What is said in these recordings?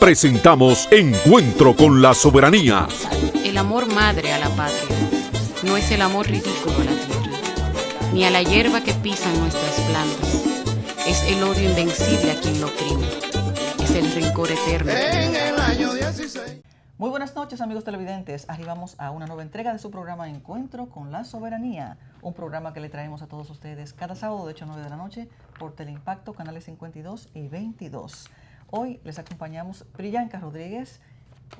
Presentamos Encuentro con la Soberanía. El amor madre a la patria no es el amor ridículo a la tierra, ni a la hierba que pisan nuestras plantas. Es el odio invencible a quien lo oprime. Es el rencor eterno. En el año 16. Muy buenas noches, amigos televidentes. Arribamos a una nueva entrega de su programa Encuentro con la Soberanía, un programa que le traemos a todos ustedes cada sábado de 8 a 9 de la noche por Teleimpacto, canales 52 y 22. Hoy les acompañamos Priyanka Rodríguez,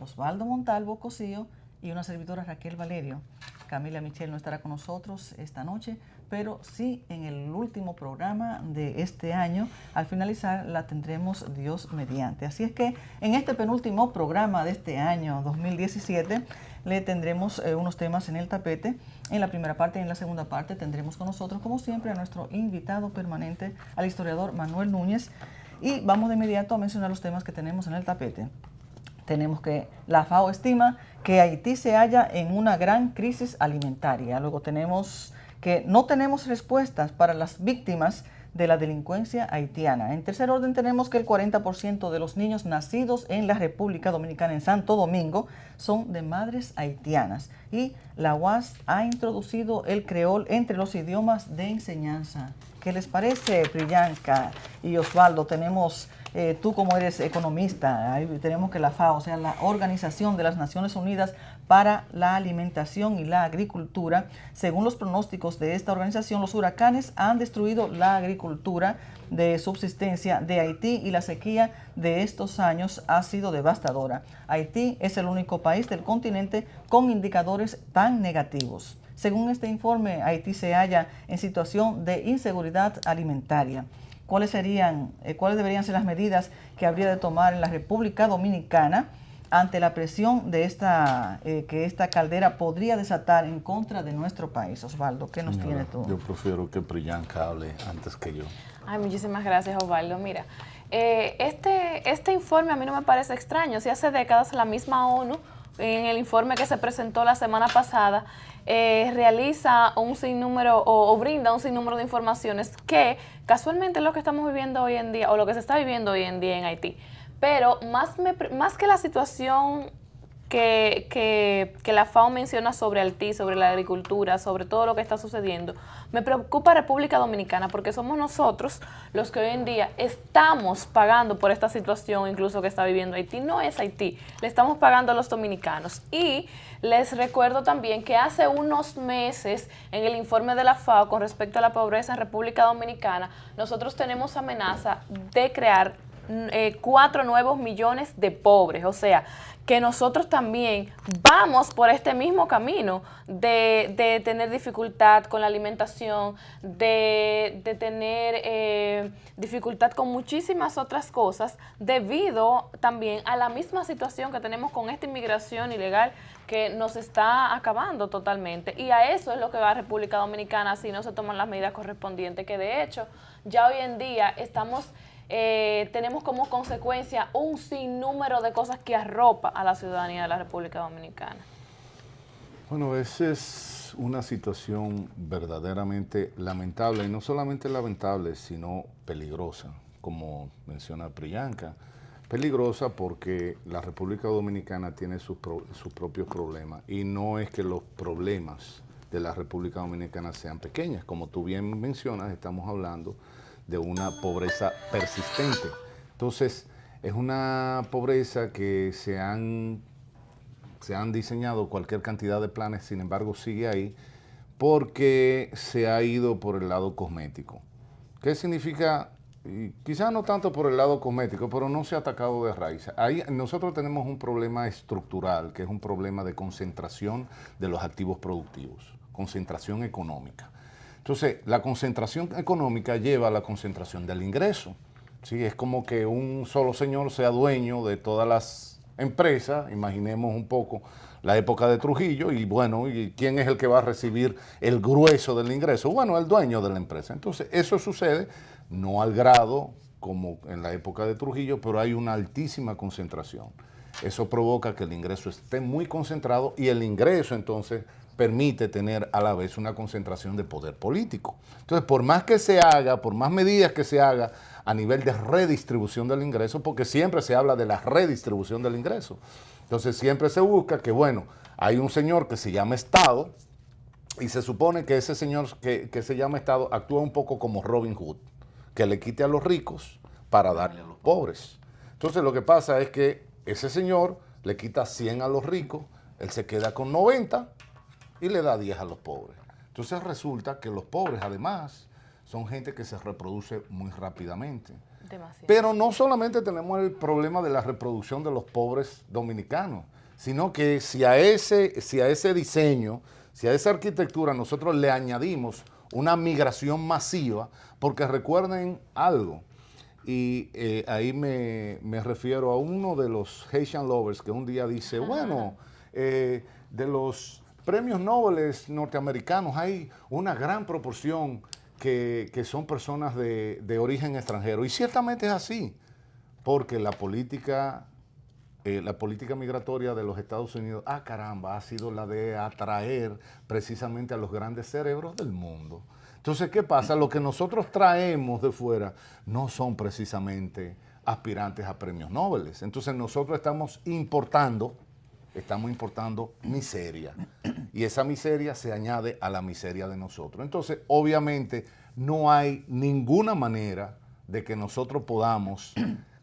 Osvaldo Montalvo Cosío y una servidora Raquel Valerio. Camila Michel no estará con nosotros esta noche, pero sí en el último programa de este año. Al finalizar la tendremos Dios mediante. Así es que en este penúltimo programa de este año 2017 le tendremos unos temas en el tapete. En la primera parte y en la segunda parte tendremos con nosotros, como siempre, a nuestro invitado permanente, al historiador Manuel Núñez. Y vamos de inmediato a mencionar los temas que tenemos en el tapete. Tenemos que la FAO estima que Haití se halla en una gran crisis alimentaria. Luego tenemos que no tenemos respuestas para las víctimas de la delincuencia haitiana. En tercer orden tenemos que el 40% de los niños nacidos en la República Dominicana, en Santo Domingo, son de madres haitianas. Y la UAS ha introducido el creol entre los idiomas de enseñanza. ¿Qué les parece, Priyanka y Osvaldo? Tenemos, tú como eres economista, ahí tenemos que la FAO, o sea, la Organización de las Naciones Unidas para la Alimentación y la Agricultura, según los pronósticos de esta organización, los huracanes han destruido la agricultura de subsistencia de Haití y la sequía de estos años ha sido devastadora. Haití es el único país del continente con indicadores tan negativos. Según este informe, Haití se halla en situación de inseguridad alimentaria. ¿Cuáles deberían ser las medidas que habría de tomar en la República Dominicana ante la presión de que esta caldera podría desatar en contra de nuestro país? Osvaldo, ¿qué nos tiene tú? Yo prefiero que Priyanka hable antes que yo. Ay, muchísimas gracias, Osvaldo. Mira, este informe a mí no me parece extraño. Si hace décadas la misma ONU, en el informe que se presentó la semana pasada, realiza un sinnúmero o brinda un sinnúmero de informaciones que casualmente es lo que estamos viviendo hoy en día o lo que se está viviendo hoy en día en Haití. Pero más que la situación que la FAO menciona sobre Haití, sobre la agricultura, sobre todo lo que está sucediendo, me preocupa República Dominicana porque somos nosotros los que hoy en día estamos pagando por esta situación incluso que está viviendo Haití. No es Haití, le estamos pagando a los dominicanos. Y les recuerdo también que hace unos meses en el informe de la FAO con respecto a la pobreza en República Dominicana, nosotros tenemos amenaza de crear 4 nuevos millones de pobres, o sea, que nosotros también vamos por este mismo camino de tener dificultad con la alimentación, de tener dificultad con muchísimas otras cosas, debido también a la misma situación que tenemos con esta inmigración ilegal que nos está acabando totalmente. Y a eso es lo que va a República Dominicana si no se toman las medidas correspondientes, que de hecho ya hoy en día tenemos como consecuencia un sinnúmero de cosas que arropa a la ciudadanía de la República Dominicana. Bueno, esa es una situación verdaderamente lamentable, y no solamente lamentable, sino peligrosa, como menciona Priyanka. Peligrosa porque la República Dominicana tiene sus propios problemas, y no es que los problemas de la República Dominicana sean pequeños. Como tú bien mencionas, estamos hablando de una pobreza persistente. Entonces, es una pobreza que se han diseñado cualquier cantidad de planes, sin embargo sigue ahí, porque se ha ido por el lado cosmético. ¿Qué significa? Quizás no tanto por el lado cosmético, pero no se ha atacado de raíz. Ahí nosotros tenemos un problema estructural, que es un problema de concentración de los activos productivos, concentración económica. Entonces, la concentración económica lleva a la concentración del ingreso. ¿Sí? Es como que un solo señor sea dueño de todas las empresas. Imaginemos un poco la época de Trujillo y bueno, ¿y quién es el que va a recibir el grueso del ingreso? Bueno, el dueño de la empresa. Entonces, eso sucede, no al grado como en la época de Trujillo, pero hay una altísima concentración. Eso provoca que el ingreso esté muy concentrado y el ingreso entonces permite tener a la vez una concentración de poder político. Entonces, por más que se haga, por más medidas que se haga a nivel de redistribución del ingreso, porque siempre se habla de la redistribución del ingreso, entonces siempre se busca que, bueno, hay un señor que se llama Estado y se supone que ese señor que se llama Estado actúa un poco como Robin Hood, que le quite a los ricos para darle a los pobres. Entonces lo que pasa es que ese señor le quita 100 a los ricos, él se queda con 90 y le da 10 a los pobres. Entonces resulta que los pobres además son gente que se reproduce muy rápidamente. Demasiado. Pero no solamente tenemos el problema de la reproducción de los pobres dominicanos, sino que si a ese diseño, si a esa arquitectura nosotros le añadimos una migración masiva, porque recuerden algo, y ahí me refiero a uno de los Haitian Lovers que un día dice, bueno, de los premios Nobel norteamericanos hay una gran proporción que son personas de origen extranjero. Y ciertamente es así, porque la política migratoria de los Estados Unidos, caramba, ha sido la de atraer precisamente a los grandes cerebros del mundo. Entonces, ¿qué pasa? Lo que nosotros traemos de fuera no son precisamente aspirantes a premios Nobel. Entonces, nosotros estamos importando miseria. Y esa miseria se añade a la miseria de nosotros. Entonces, obviamente, no hay ninguna manera de que nosotros podamos,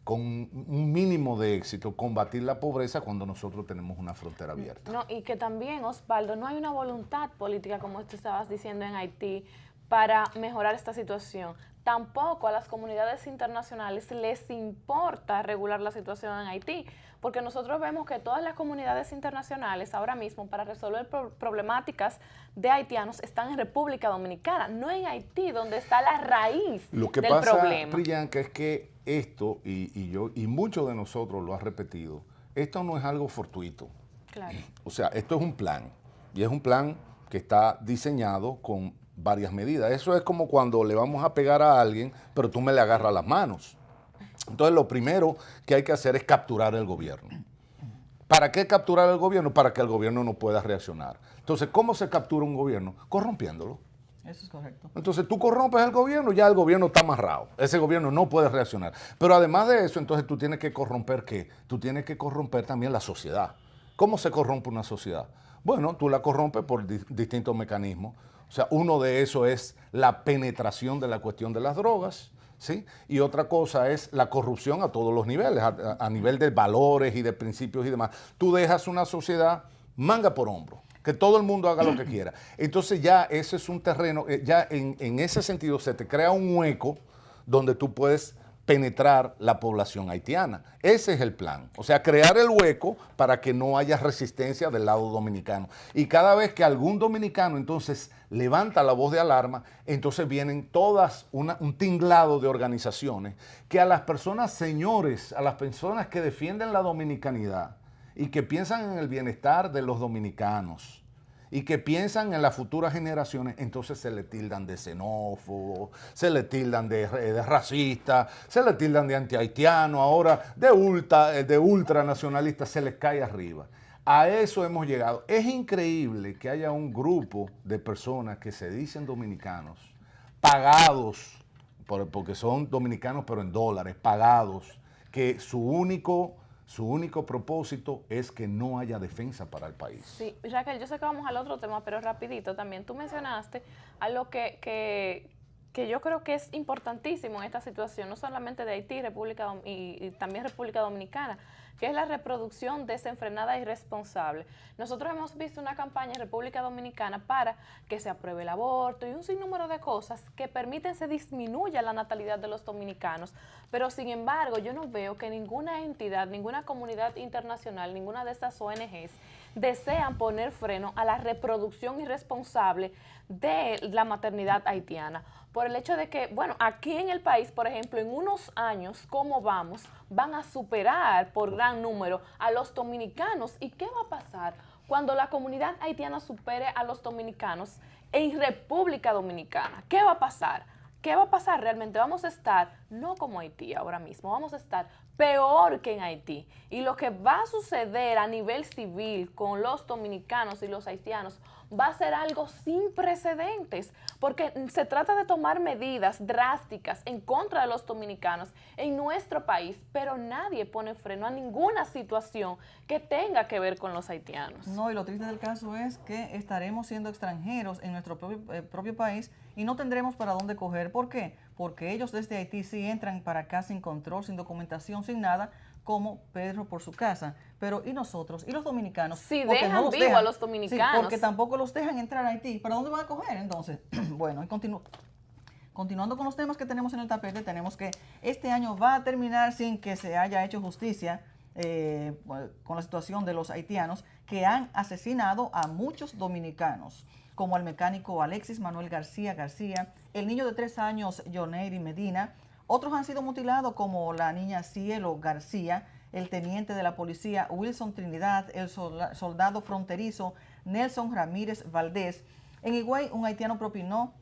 con un mínimo de éxito, combatir la pobreza cuando nosotros tenemos una frontera abierta. No, y que también, Osvaldo, no hay una voluntad política, como tú estabas diciendo, en Haití, para mejorar esta situación. Tampoco a las comunidades internacionales les importa regular la situación en Haití, porque nosotros vemos que todas las comunidades internacionales ahora mismo para resolver problemáticas de haitianos están en República Dominicana, no en Haití, donde está la raíz del problema. Lo que pasa, Priyanka, es que esto, y muchos de nosotros lo han repetido, esto no es algo fortuito. Claro. O sea, esto es un plan, y es un plan que está diseñado con varias medidas. Eso es como cuando le vamos a pegar a alguien, pero tú me le agarras las manos. Entonces, lo primero que hay que hacer es capturar el gobierno. ¿Para qué capturar el gobierno? Para que el gobierno no pueda reaccionar. Entonces, ¿cómo se captura un gobierno? Corrompiéndolo. Eso es correcto. Entonces, tú corrompes el gobierno, ya el gobierno está amarrado. Ese gobierno no puede reaccionar. Pero además de eso, entonces tú tienes que corromper ¿qué? Tú tienes que corromper también la sociedad. ¿Cómo se corrompe una sociedad? Bueno, tú la corrompes por distintos mecanismos. O sea, uno de esos es la penetración de la cuestión de las drogas, ¿sí? Y otra cosa es la corrupción a todos los niveles, a nivel de valores y de principios y demás. Tú dejas una sociedad manga por hombro, que todo el mundo haga lo que quiera. Entonces ya ese es un terreno, ya en ese sentido se te crea un hueco donde tú puedes penetrar la población haitiana. Ese es el plan. O sea, crear el hueco para que no haya resistencia del lado dominicano. Y cada vez que algún dominicano entonces levanta la voz de alarma, entonces vienen todas un tinglado de organizaciones que a las personas, señores, a las personas que defienden la dominicanidad y que piensan en el bienestar de los dominicanos, y que piensan en las futuras generaciones, entonces se le tildan de xenófobo, se le tildan de racista, se le tildan de antihaitiano, ahora de ultranacionalista, se les cae arriba. A eso hemos llegado. Es increíble que haya un grupo de personas que se dicen dominicanos, pagados, porque son dominicanos pero en dólares, pagados, que su único propósito es que no haya defensa para el país. Sí, Raquel, yo sé que vamos al otro tema, pero rapidito también. Tú mencionaste algo que yo creo que es importantísimo en esta situación, no solamente de Haití y también República Dominicana, que es la reproducción desenfrenada e irresponsable. Nosotros hemos visto una campaña en República Dominicana para que se apruebe el aborto y un sinnúmero de cosas que permiten se disminuya la natalidad de los dominicanos, pero sin embargo yo no veo que ninguna entidad, ninguna comunidad internacional, ninguna de estas ONGs desean poner freno a la reproducción irresponsable de la maternidad haitiana, por el hecho de que, bueno, aquí en el país, por ejemplo, en unos años, ¿cómo vamos? Van a superar por gran número a los dominicanos. ¿Y qué va a pasar cuando la comunidad haitiana supere a los dominicanos en República Dominicana? ¿Qué va a pasar? ¿Qué va a pasar realmente? Vamos a estar, no como Haití ahora mismo, vamos a estar peor que en Haití. Y lo que va a suceder a nivel civil con los dominicanos y los haitianos va a ser algo sin precedentes, porque se trata de tomar medidas drásticas en contra de los dominicanos en nuestro país, pero nadie pone freno a ninguna situación que tenga que ver con los haitianos. No, y lo triste del caso es que estaremos siendo extranjeros en nuestro propio país y no tendremos para dónde coger. ¿Por qué? Porque ellos desde Haití sí entran para acá sin control, sin documentación, sin nada, como Pedro por su casa. Pero ¿y nosotros? ¿Y los dominicanos? Si Porque dejan los vivo a los dominicanos. Sí, porque tampoco los dejan entrar a Haití. ¿Para dónde van a coger entonces? Bueno, y continuando con los temas que tenemos en el tapete, tenemos que este año va a terminar sin que se haya hecho justicia con la situación de los haitianos que han asesinado a muchos dominicanos, como al mecánico Alexis Manuel García, el niño de 3 años Yoneiri Medina. Otros han sido mutilados, como la niña Cielo García, el teniente de la policía Wilson Trinidad, el soldado fronterizo Nelson Ramírez Valdés. En Higüey, un haitiano propinó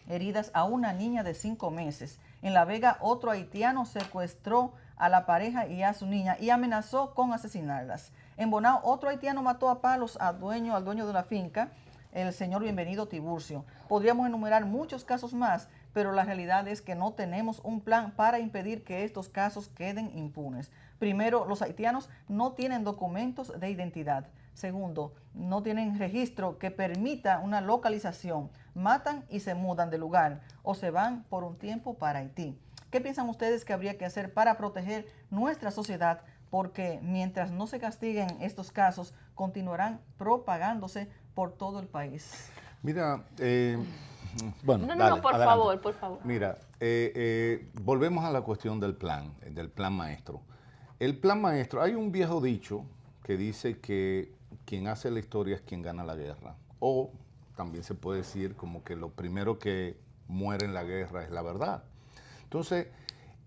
heridas a una niña de 5 meses. En La Vega, otro haitiano secuestró a la pareja y a su niña y amenazó con asesinarlas. En Bonao, otro haitiano mató a palos al dueño de la finca, el señor Bienvenido Tiburcio. Podríamos enumerar muchos casos más, pero la realidad es que no tenemos un plan para impedir que estos casos queden impunes. Primero, los haitianos no tienen documentos de identidad. Segundo, no tienen registro que permita una localización. Matan y se mudan de lugar o se van por un tiempo para Haití. ¿Qué piensan ustedes que habría que hacer para proteger nuestra sociedad? Porque mientras no se castiguen estos casos, continuarán propagándose por todo el país. Mira, bueno, No, por favor. Mira, volvemos a la cuestión del plan maestro. El plan maestro, hay un viejo dicho que dice que quien hace la historia es quien gana la guerra. O también se puede decir como que lo primero que muere en la guerra es la verdad. Entonces,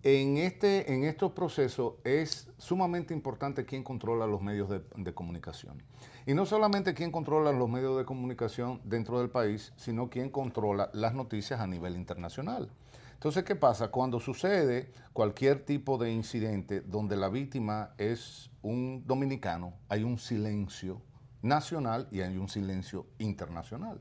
en estos procesos es sumamente importante quién controla los medios de comunicación. Y no solamente quién controla los medios de comunicación dentro del país, sino quién controla las noticias a nivel internacional. Entonces, ¿qué pasa? Cuando sucede cualquier tipo de incidente donde la víctima es un dominicano, hay un silencio nacional y hay un silencio internacional.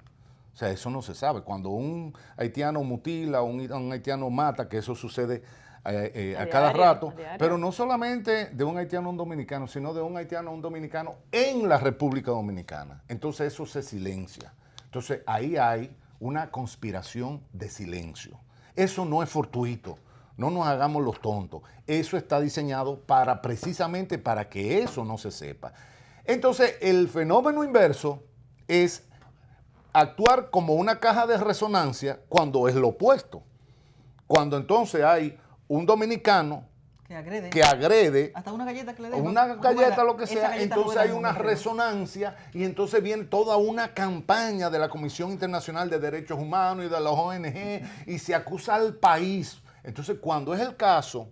O sea, eso no se sabe. Cuando un haitiano mutila o un haitiano mata, que eso sucede a cada rato, pero no solamente de un haitiano a un dominicano, sino de un haitiano a un dominicano en la República Dominicana. Entonces eso se silencia. Entonces ahí hay una conspiración de silencio. Eso no es fortuito, no nos hagamos los tontos. Eso está diseñado precisamente para que eso no se sepa. Entonces el fenómeno inverso es actuar como una caja de resonancia cuando es lo opuesto. Cuando entonces hay un dominicano que agrede hasta una galleta que le den, una galleta, lo que sea, entonces hay una resonancia y entonces viene toda una campaña de la Comisión Internacional de Derechos Humanos y de las ONG y se acusa al país. Entonces, cuando es el caso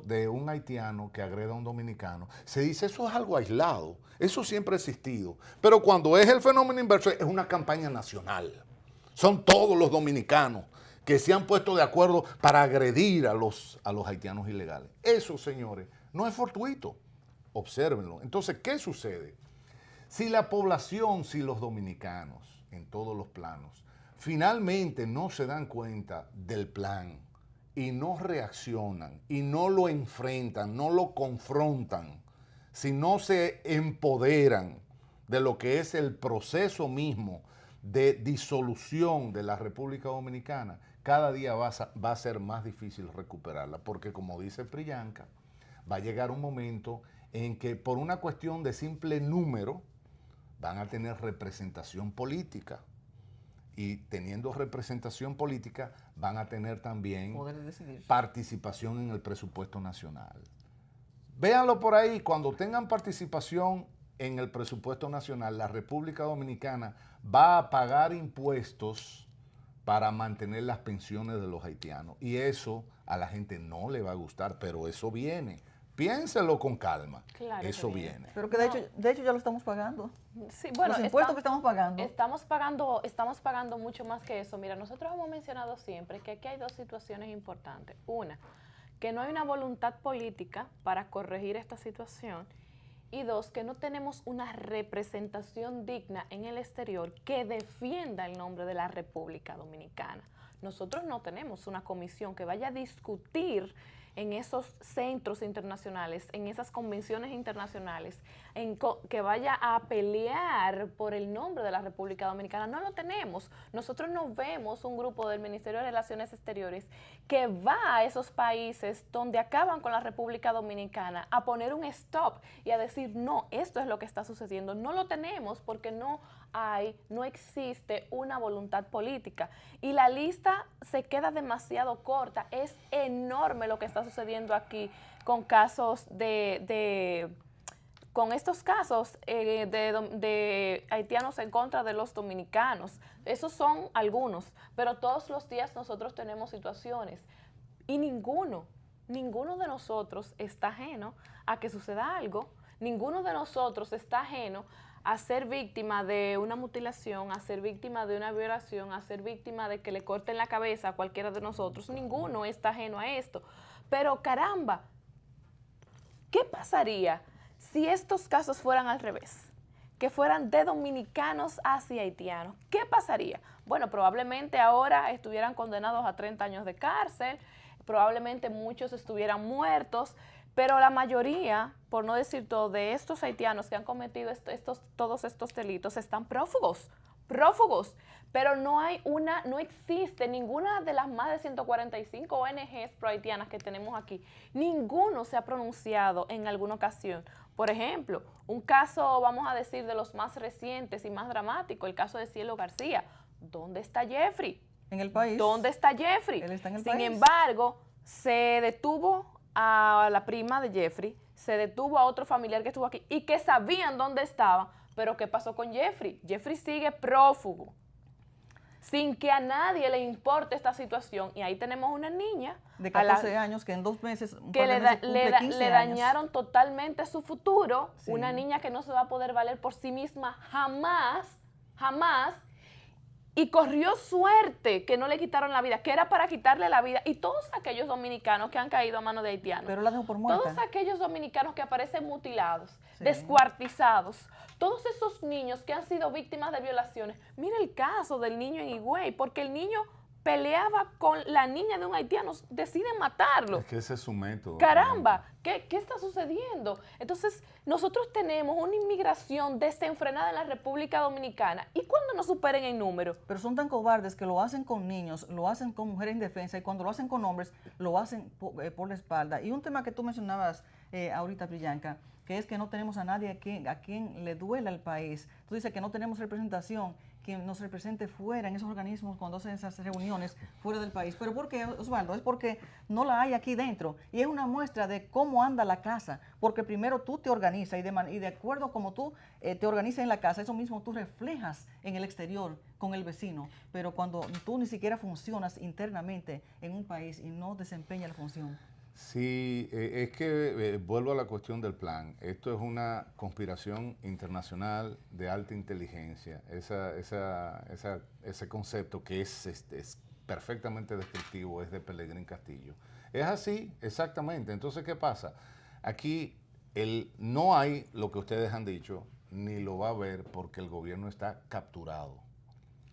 de un haitiano que agreda a un dominicano, se dice eso es algo aislado, eso siempre ha existido. Pero cuando es el fenómeno inverso, es una campaña nacional. Son todos los dominicanos que se han puesto de acuerdo para agredir a los haitianos ilegales. Eso, señores, no es fortuito. Obsérvenlo. Entonces, ¿qué sucede? Si la población, si los dominicanos, en todos los planos, finalmente no se dan cuenta del plan y no reaccionan y no lo enfrentan, no lo confrontan, si no se empoderan de lo que es el proceso mismo de disolución de la República Dominicana, cada día va a ser más difícil recuperarla, porque como dice Priyanka, va a llegar un momento en que por una cuestión de simple número van a tener representación política, y teniendo representación política van a tener también participación en el presupuesto nacional. Véanlo por ahí, cuando tengan participación en el presupuesto nacional, la República Dominicana va a pagar impuestos para mantener las pensiones de los haitianos. Y eso a la gente no le va a gustar, pero eso viene. Piénselo con calma. Claro, eso viene. Pero que de hecho ya lo estamos pagando. Sí, bueno, los impuestos que estamos pagando. Estamos pagando mucho más que eso. Mira, nosotros hemos mencionado siempre que aquí hay dos situaciones importantes. Una, que no hay una voluntad política para corregir esta situación. y dos, que no tenemos una representación digna en el exterior que defienda el nombre de la República Dominicana. Nosotros no tenemos una comisión que vaya a discutir en esos centros internacionales, en esas convenciones internacionales, que vaya a pelear por el nombre de la República Dominicana. No lo tenemos. Nosotros no vemos un grupo del Ministerio de Relaciones Exteriores que va a esos países donde acaban con la República Dominicana a poner un stop y a decir, no, esto es lo que está sucediendo. No lo tenemos porque no existe una voluntad política. Y la lista se queda demasiado corta. Es enorme lo que está sucediendo aquí con casos con estos casos de haitianos en contra de los dominicanos. Esos son algunos, pero todos los días nosotros tenemos situaciones y ninguno de nosotros está ajeno a que suceda algo. Ninguno de nosotros está ajeno a ser víctima de una mutilación, a ser víctima de una violación, a ser víctima de que le corten la cabeza a cualquiera de nosotros. Ninguno está ajeno a esto. Pero caramba, ¿qué pasaría si estos casos fueran al revés? Que fueran de dominicanos hacia haitianos. ¿Qué pasaría? Bueno, probablemente ahora estuvieran condenados a 30 años de cárcel, probablemente muchos estuvieran muertos, pero la mayoría, por no decir todo, de estos haitianos que han cometido todos estos delitos están prófugos, pero no existe ninguna de las más de 145 ONGs pro-haitianas que tenemos aquí, ninguno se ha pronunciado en alguna ocasión. Por ejemplo, un caso, vamos a decir, de los más recientes y más dramáticos, el caso de Cielo García. ¿Dónde está Jeffrey? En el país. ¿Dónde está Jeffrey? Él está en el Sin país. embargo, se detuvo a la prima de Jeffrey, se detuvo a otro familiar que estuvo aquí y que sabían dónde estaba, pero ¿qué pasó con Jeffrey? Jeffrey sigue prófugo, sin que a nadie le importe esta situación. Y ahí tenemos una niña de 14 años que en 2 meses, que le dañaron totalmente su futuro, sí. Una niña que no se va a poder valer por sí misma jamás, y corrió suerte que no le quitaron la vida, que era para quitarle la vida. Y todos aquellos dominicanos que han caído a manos de haitianos, pero la dejó por muerta. Todos aquellos dominicanos que aparecen mutilados, sí. Descuartizados, todos esos niños que han sido víctimas de violaciones. Mira el caso del niño en Higüey, porque el niño peleaba con la niña de un haitiano, deciden matarlo. Es que ese es su método. Caramba, ¿qué está sucediendo? Entonces, nosotros tenemos una inmigración desenfrenada en la República Dominicana. ¿Y cuándo nos superen en número? Pero son tan cobardes que lo hacen con niños, lo hacen con mujeres indefensas y cuando lo hacen con hombres, lo hacen por la espalda. Y un tema que tú mencionabas ahorita, Priyanka, que es que no tenemos a nadie a quien le duela al país. Tú dices que no tenemos representación, quien nos represente fuera en esos organismos cuando hacen esas reuniones fuera del país. ¿Pero por qué, Osvaldo? Es porque no la hay aquí dentro. Y es una muestra de cómo anda la casa. Porque primero tú te organizas y de acuerdo a cómo tú te organizas en la casa, eso mismo tú reflejas en el exterior con el vecino. Pero cuando tú ni siquiera funcionas internamente en un país y no desempeñas la función. Sí, es que vuelvo a la cuestión del plan. Esto es una conspiración internacional de alta inteligencia. Ese concepto que es perfectamente descriptivo es de Pelegrín Castillo. Es así, exactamente. Entonces, ¿qué pasa? Aquí no hay lo que ustedes han dicho, ni lo va a haber porque el gobierno está capturado.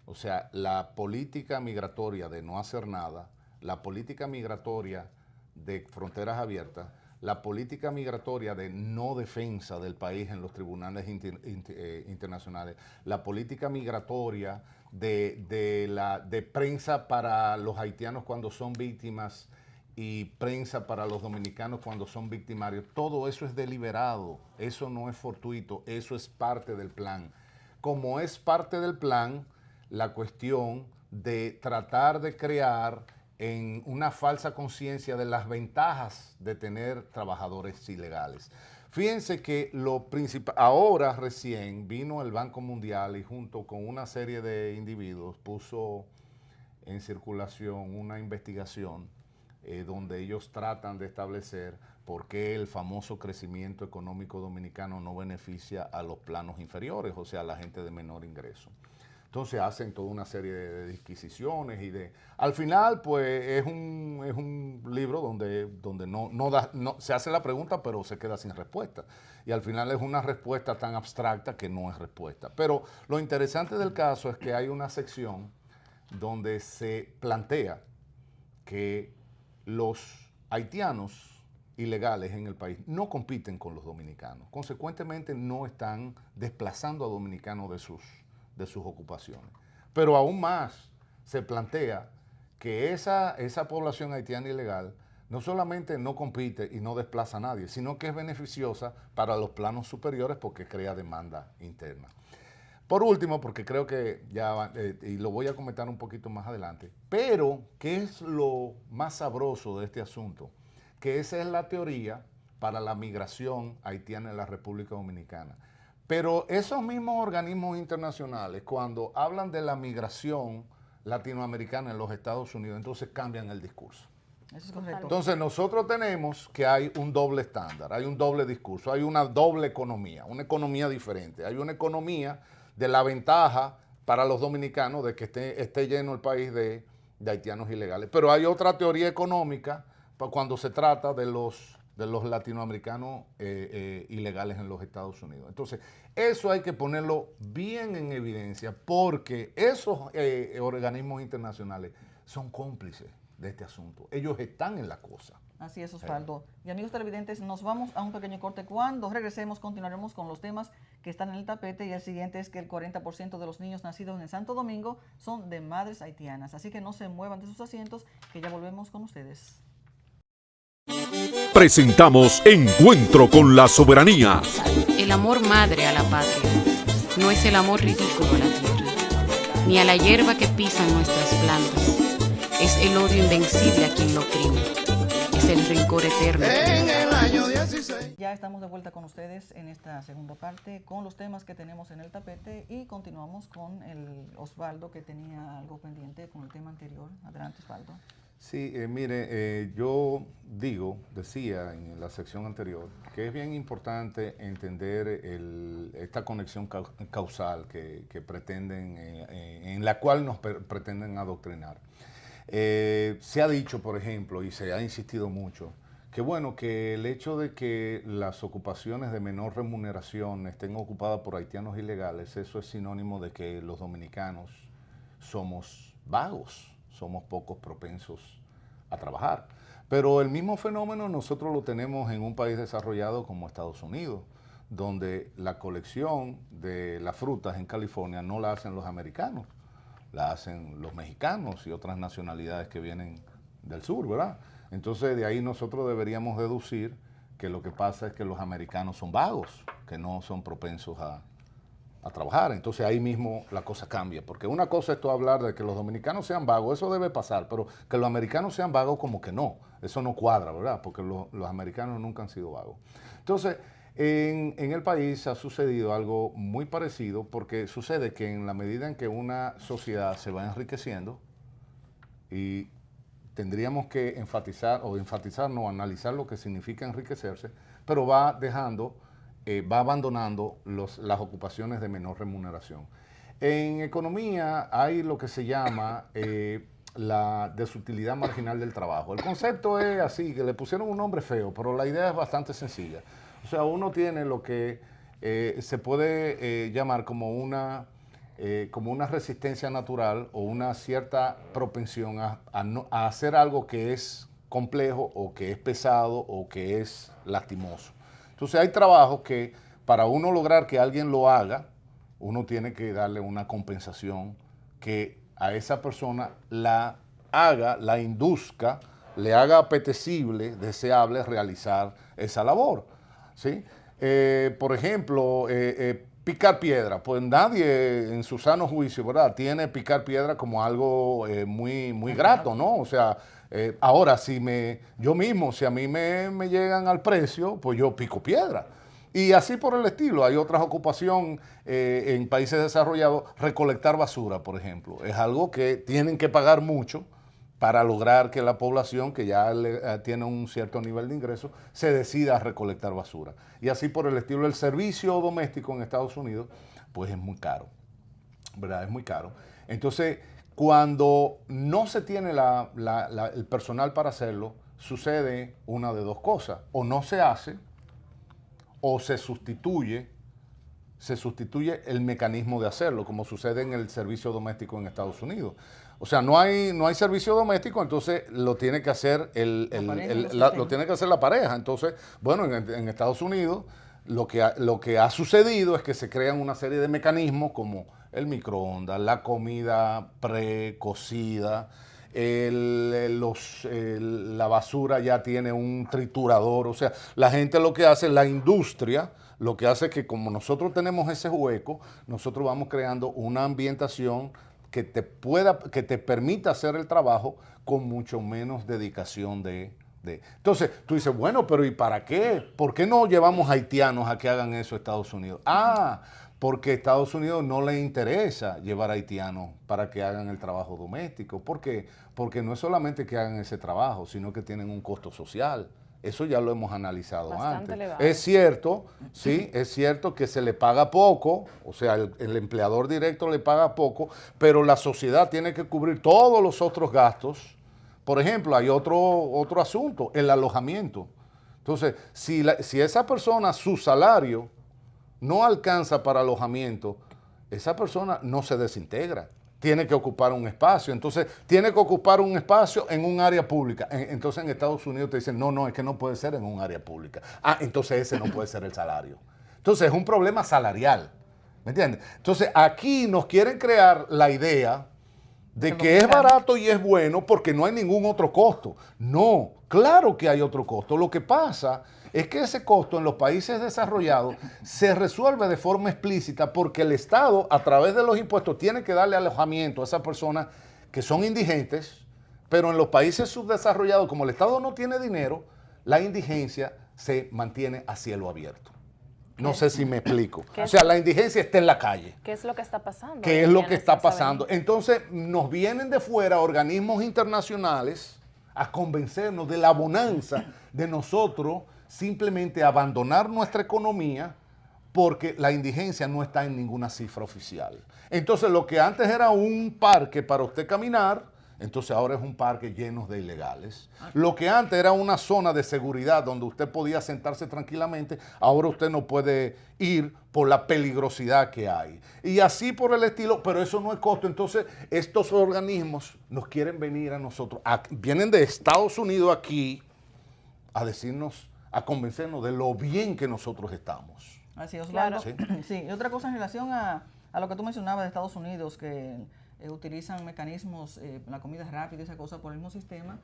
O sea, la política migratoria de no hacer nada, la política migratoria de fronteras abiertas, la política migratoria de no defensa del país en los tribunales internacionales, la política migratoria de prensa para los haitianos cuando son víctimas y prensa para los dominicanos cuando son victimarios, todo eso es deliberado, eso no es fortuito, eso es parte del plan. Como es parte del plan, la cuestión de tratar de crear en una falsa conciencia de las ventajas de tener trabajadores ilegales. Fíjense que lo principal, ahora recién vino el Banco Mundial y junto con una serie de individuos puso en circulación una investigación donde ellos tratan de establecer por qué el famoso crecimiento económico dominicano no beneficia a los planos inferiores, o sea, a la gente de menor ingreso. Entonces hacen toda una serie de disquisiciones y de... Al final, pues, es un libro donde no se hace la pregunta, pero se queda sin respuesta. Y al final es una respuesta tan abstracta que no es respuesta. Pero lo interesante del caso es que hay una sección donde se plantea que los haitianos ilegales en el país no compiten con los dominicanos. Consecuentemente, no están desplazando a dominicanos de sus ocupaciones. Pero aún más se plantea que esa población haitiana ilegal no solamente no compite y no desplaza a nadie, sino que es beneficiosa para los planos superiores porque crea demanda interna. Por último, porque creo que ya, y lo voy a comentar un poquito más adelante, pero ¿qué es lo más sabroso de este asunto? Que esa es la teoría para la migración haitiana en la República Dominicana. Pero esos mismos organismos internacionales, cuando hablan de la migración latinoamericana en los Estados Unidos, entonces cambian el discurso. Eso es correcto. Entonces nosotros tenemos que hay un doble estándar, hay un doble discurso, hay una doble economía, una economía diferente. Hay una economía de la ventaja para los dominicanos de que esté lleno el país de haitianos ilegales. Pero hay otra teoría económica cuando se trata de los latinoamericanos ilegales en los Estados Unidos. Entonces, eso hay que ponerlo bien en evidencia porque esos organismos internacionales son cómplices de este asunto. Ellos están en la cosa. Así es, Osvaldo. Y amigos televidentes, nos vamos a un pequeño corte. Cuando regresemos, continuaremos con los temas que están en el tapete y el siguiente es que el 40% de los niños nacidos en Santo Domingo son de madres haitianas. Así que no se muevan de sus asientos, que ya volvemos con ustedes. Presentamos Encuentro con la Soberanía. El amor madre a la patria no es el amor ridículo a la tierra, ni a la hierba que pisan nuestras plantas. Es el odio invencible a quien lo oprime. Es el rencor eterno. En el año 16. Ya estamos de vuelta con ustedes en esta segunda parte con los temas que tenemos en el tapete y continuamos con el Osvaldo que tenía algo pendiente con el tema anterior. Adelante, Osvaldo. Sí, mire, yo decía en la sección anterior que es bien importante entender esta conexión causal que pretenden, en la cual nos pretenden adoctrinar. Se ha dicho, por ejemplo, y se ha insistido mucho, que bueno, que el hecho de que las ocupaciones de menor remuneración estén ocupadas por haitianos ilegales, eso es sinónimo de que los dominicanos somos vagos, somos pocos propensos a trabajar. Pero el mismo fenómeno nosotros lo tenemos en un país desarrollado como Estados Unidos, donde la colección de las frutas en California no la hacen los americanos, la hacen los mexicanos y otras nacionalidades que vienen del sur, ¿verdad? Entonces de ahí nosotros deberíamos deducir que lo que pasa es que los americanos son vagos, que no son propensos a trabajar. Entonces ahí mismo la cosa cambia, porque una cosa es tú hablar de que los dominicanos sean vagos, eso debe pasar, pero que los americanos sean vagos como que no, eso no cuadra, ¿verdad? Porque los americanos nunca han sido vagos. Entonces, en el país ha sucedido algo muy parecido, porque sucede que en la medida en que una sociedad se va enriqueciendo, y tendríamos que analizar lo que significa enriquecerse, pero va abandonando las ocupaciones de menor remuneración. En economía hay lo que se llama la desutilidad marginal del trabajo. El concepto es así, que le pusieron un nombre feo, pero la idea es bastante sencilla. O sea, uno tiene lo que se puede llamar como una resistencia natural o una cierta propensión a hacer algo que es complejo o que es pesado o que es lastimoso. Entonces hay trabajos que para uno lograr que alguien lo haga, uno tiene que darle una compensación que a esa persona la haga, la induzca, le haga apetecible, deseable realizar esa labor, ¿sí? Por ejemplo, picar piedra, pues nadie en su sano juicio, ¿verdad?, tiene picar piedra como algo muy grato, ¿no? O sea, ahora, si a mí me llegan al precio, pues yo pico piedra. Y así por el estilo. Hay otras ocupaciones en países desarrollados, recolectar basura, por ejemplo. Es algo que tienen que pagar mucho para lograr que la población, que ya tiene un cierto nivel de ingreso, se decida a recolectar basura. Y así por el estilo. El servicio doméstico en Estados Unidos, pues es muy caro. ¿verdad? Es muy caro. Entonces, cuando no se tiene el personal para hacerlo, sucede una de dos cosas. O no se hace, o se sustituye el mecanismo de hacerlo, como sucede en el servicio doméstico en Estados Unidos. O sea, no hay servicio doméstico, entonces lo tiene que hacer lo tiene que hacer la pareja. Entonces, bueno, en Estados Unidos lo que ha sucedido es que se crean una serie de mecanismos como el microondas, la comida precocida, la basura ya tiene un triturador. O sea, la gente lo que hace, la industria, lo que hace es que como nosotros tenemos ese hueco, nosotros vamos creando una ambientación que te permita hacer el trabajo con mucho menos dedicación Entonces, tú dices, bueno, pero ¿y para qué? ¿Por qué no llevamos haitianos a que hagan eso a Estados Unidos? Porque a Estados Unidos no le interesa llevar haitianos para que hagan el trabajo doméstico. ¿Por qué? Porque no es solamente que hagan ese trabajo, sino que tienen un costo social. Eso ya lo hemos analizado bastante antes. elevado. Es cierto, sí, es cierto que se le paga poco, o sea, el empleador directo le paga poco, pero la sociedad tiene que cubrir todos los otros gastos. Por ejemplo, hay otro asunto, el alojamiento. Entonces, si esa persona, su salario no alcanza para alojamiento, esa persona no se desintegra. Tiene que ocupar un espacio. Entonces, tiene que ocupar un espacio en un área pública. Entonces, en Estados Unidos te dicen, no, es que no puede ser en un área pública. Entonces ese no puede ser el salario. Entonces, es un problema salarial. ¿Me entiendes? Entonces, aquí nos quieren crear la idea de que es barato y es bueno porque no hay ningún otro costo. No, claro que hay otro costo. Lo que pasa es que ese costo en los países desarrollados se resuelve de forma explícita porque el Estado, a través de los impuestos, tiene que darle alojamiento a esas personas que son indigentes, pero en los países subdesarrollados, como el Estado no tiene dinero, la indigencia se mantiene a cielo abierto. No sé si me explico. O sea, la indigencia está en la calle. ¿Qué es lo que está pasando? ¿Qué es lo que está pasando? Entonces, nos vienen de fuera organismos internacionales a convencernos de la bonanza de nosotros simplemente abandonar nuestra economía porque la indigencia no está en ninguna cifra oficial. Entonces, lo que antes era un parque para usted caminar, entonces ahora es un parque lleno de ilegales. Lo que antes era una zona de seguridad donde usted podía sentarse tranquilamente, ahora usted no puede ir por la peligrosidad que hay. Y así por el estilo, pero eso no es costo. Entonces, estos organismos nos quieren venir a nosotros, vienen de Estados Unidos aquí a decirnos, a convencernos de lo bien que nosotros estamos. Así es, Osvaldo. Claro. Sí, y otra cosa en relación a lo que tú mencionabas de Estados Unidos, que utilizan mecanismos, la comida rápida y esa cosa por el mismo sistema,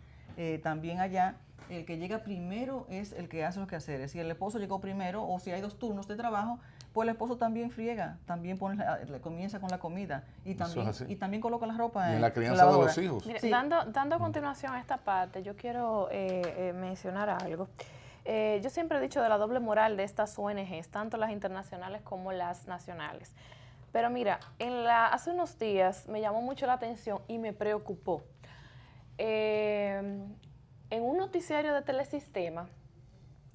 también allá el que llega primero es el que hace los quehaceres. Si el esposo llegó primero o si hay 2 turnos de trabajo, pues el esposo también friega, también comienza con la comida y también coloca la ropa en la crianza de los hijos. Mire, sí. dando a continuación a esta parte, yo quiero mencionar algo. Yo siempre he dicho de la doble moral de estas ONGs, tanto las internacionales como las nacionales. Pero mira, hace unos días me llamó mucho la atención y me preocupó. En un noticiario de Telesistema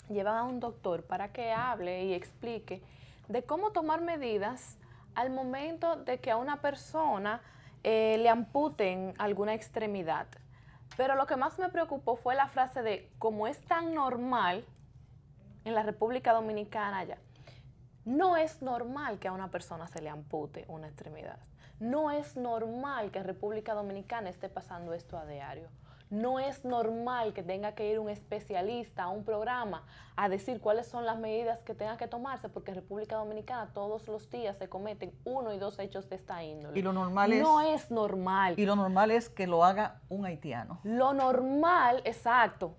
llevan a un doctor para que hable y explique de cómo tomar medidas al momento de que a una persona le amputen alguna extremidad. Pero lo que más me preocupó fue la frase de como es tan normal en la República Dominicana ya. No es normal que a una persona se le ampute una extremidad. No es normal que en República Dominicana esté pasando esto a diario. No es normal que tenga que ir un especialista a un programa a decir cuáles son las medidas que tenga que tomarse, porque en República Dominicana todos los días se cometen 1 y 2 hechos de esta índole. Y lo normal no es normal. Y lo normal es que lo haga un haitiano. Lo normal, exacto,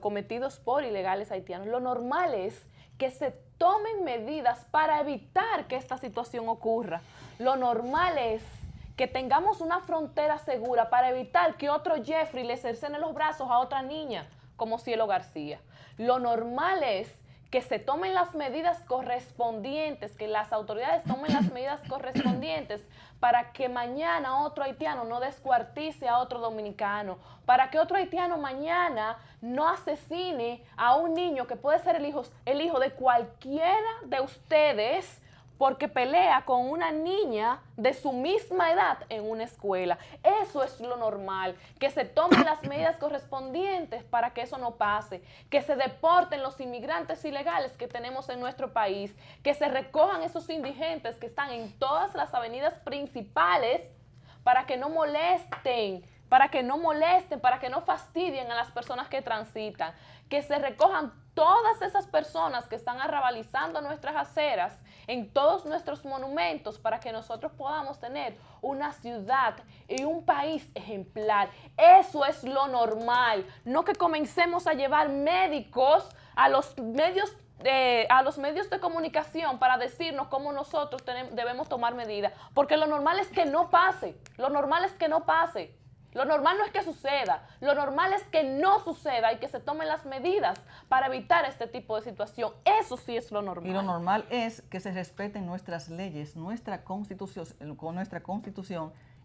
cometidos por ilegales haitianos. Lo normal es que se tomen medidas para evitar que esta situación ocurra. Lo normal es que tengamos una frontera segura para evitar que otro Jeffrey le cercene los brazos a otra niña, como Cielo García. Lo normal es que se tomen las medidas correspondientes, que las autoridades tomen las medidas correspondientes para que mañana otro haitiano no descuartice a otro dominicano, para que otro haitiano mañana no asesine a un niño que puede ser el hijo de cualquiera de ustedes, porque pelea con una niña de su misma edad en una escuela. Eso es lo normal, que se tomen las medidas correspondientes para que eso no pase, que se deporten los inmigrantes ilegales que tenemos en nuestro país, que se recojan esos indigentes que están en todas las avenidas principales para que no molesten, para que no fastidien a las personas que transitan, que se recojan todas esas personas que están arrabalizando nuestras aceras en todos nuestros monumentos para que nosotros podamos tener una ciudad y un país ejemplar. Eso es lo normal, no que comencemos a llevar médicos a los medios de comunicación para decirnos cómo nosotros debemos tomar medidas, porque lo normal es que no pase, lo normal es que no pase. Lo normal no es que suceda, lo normal es que no suceda y que se tomen las medidas para evitar este tipo de situación. Eso sí es lo normal. Y lo normal es que se respeten nuestras leyes, nuestra constitución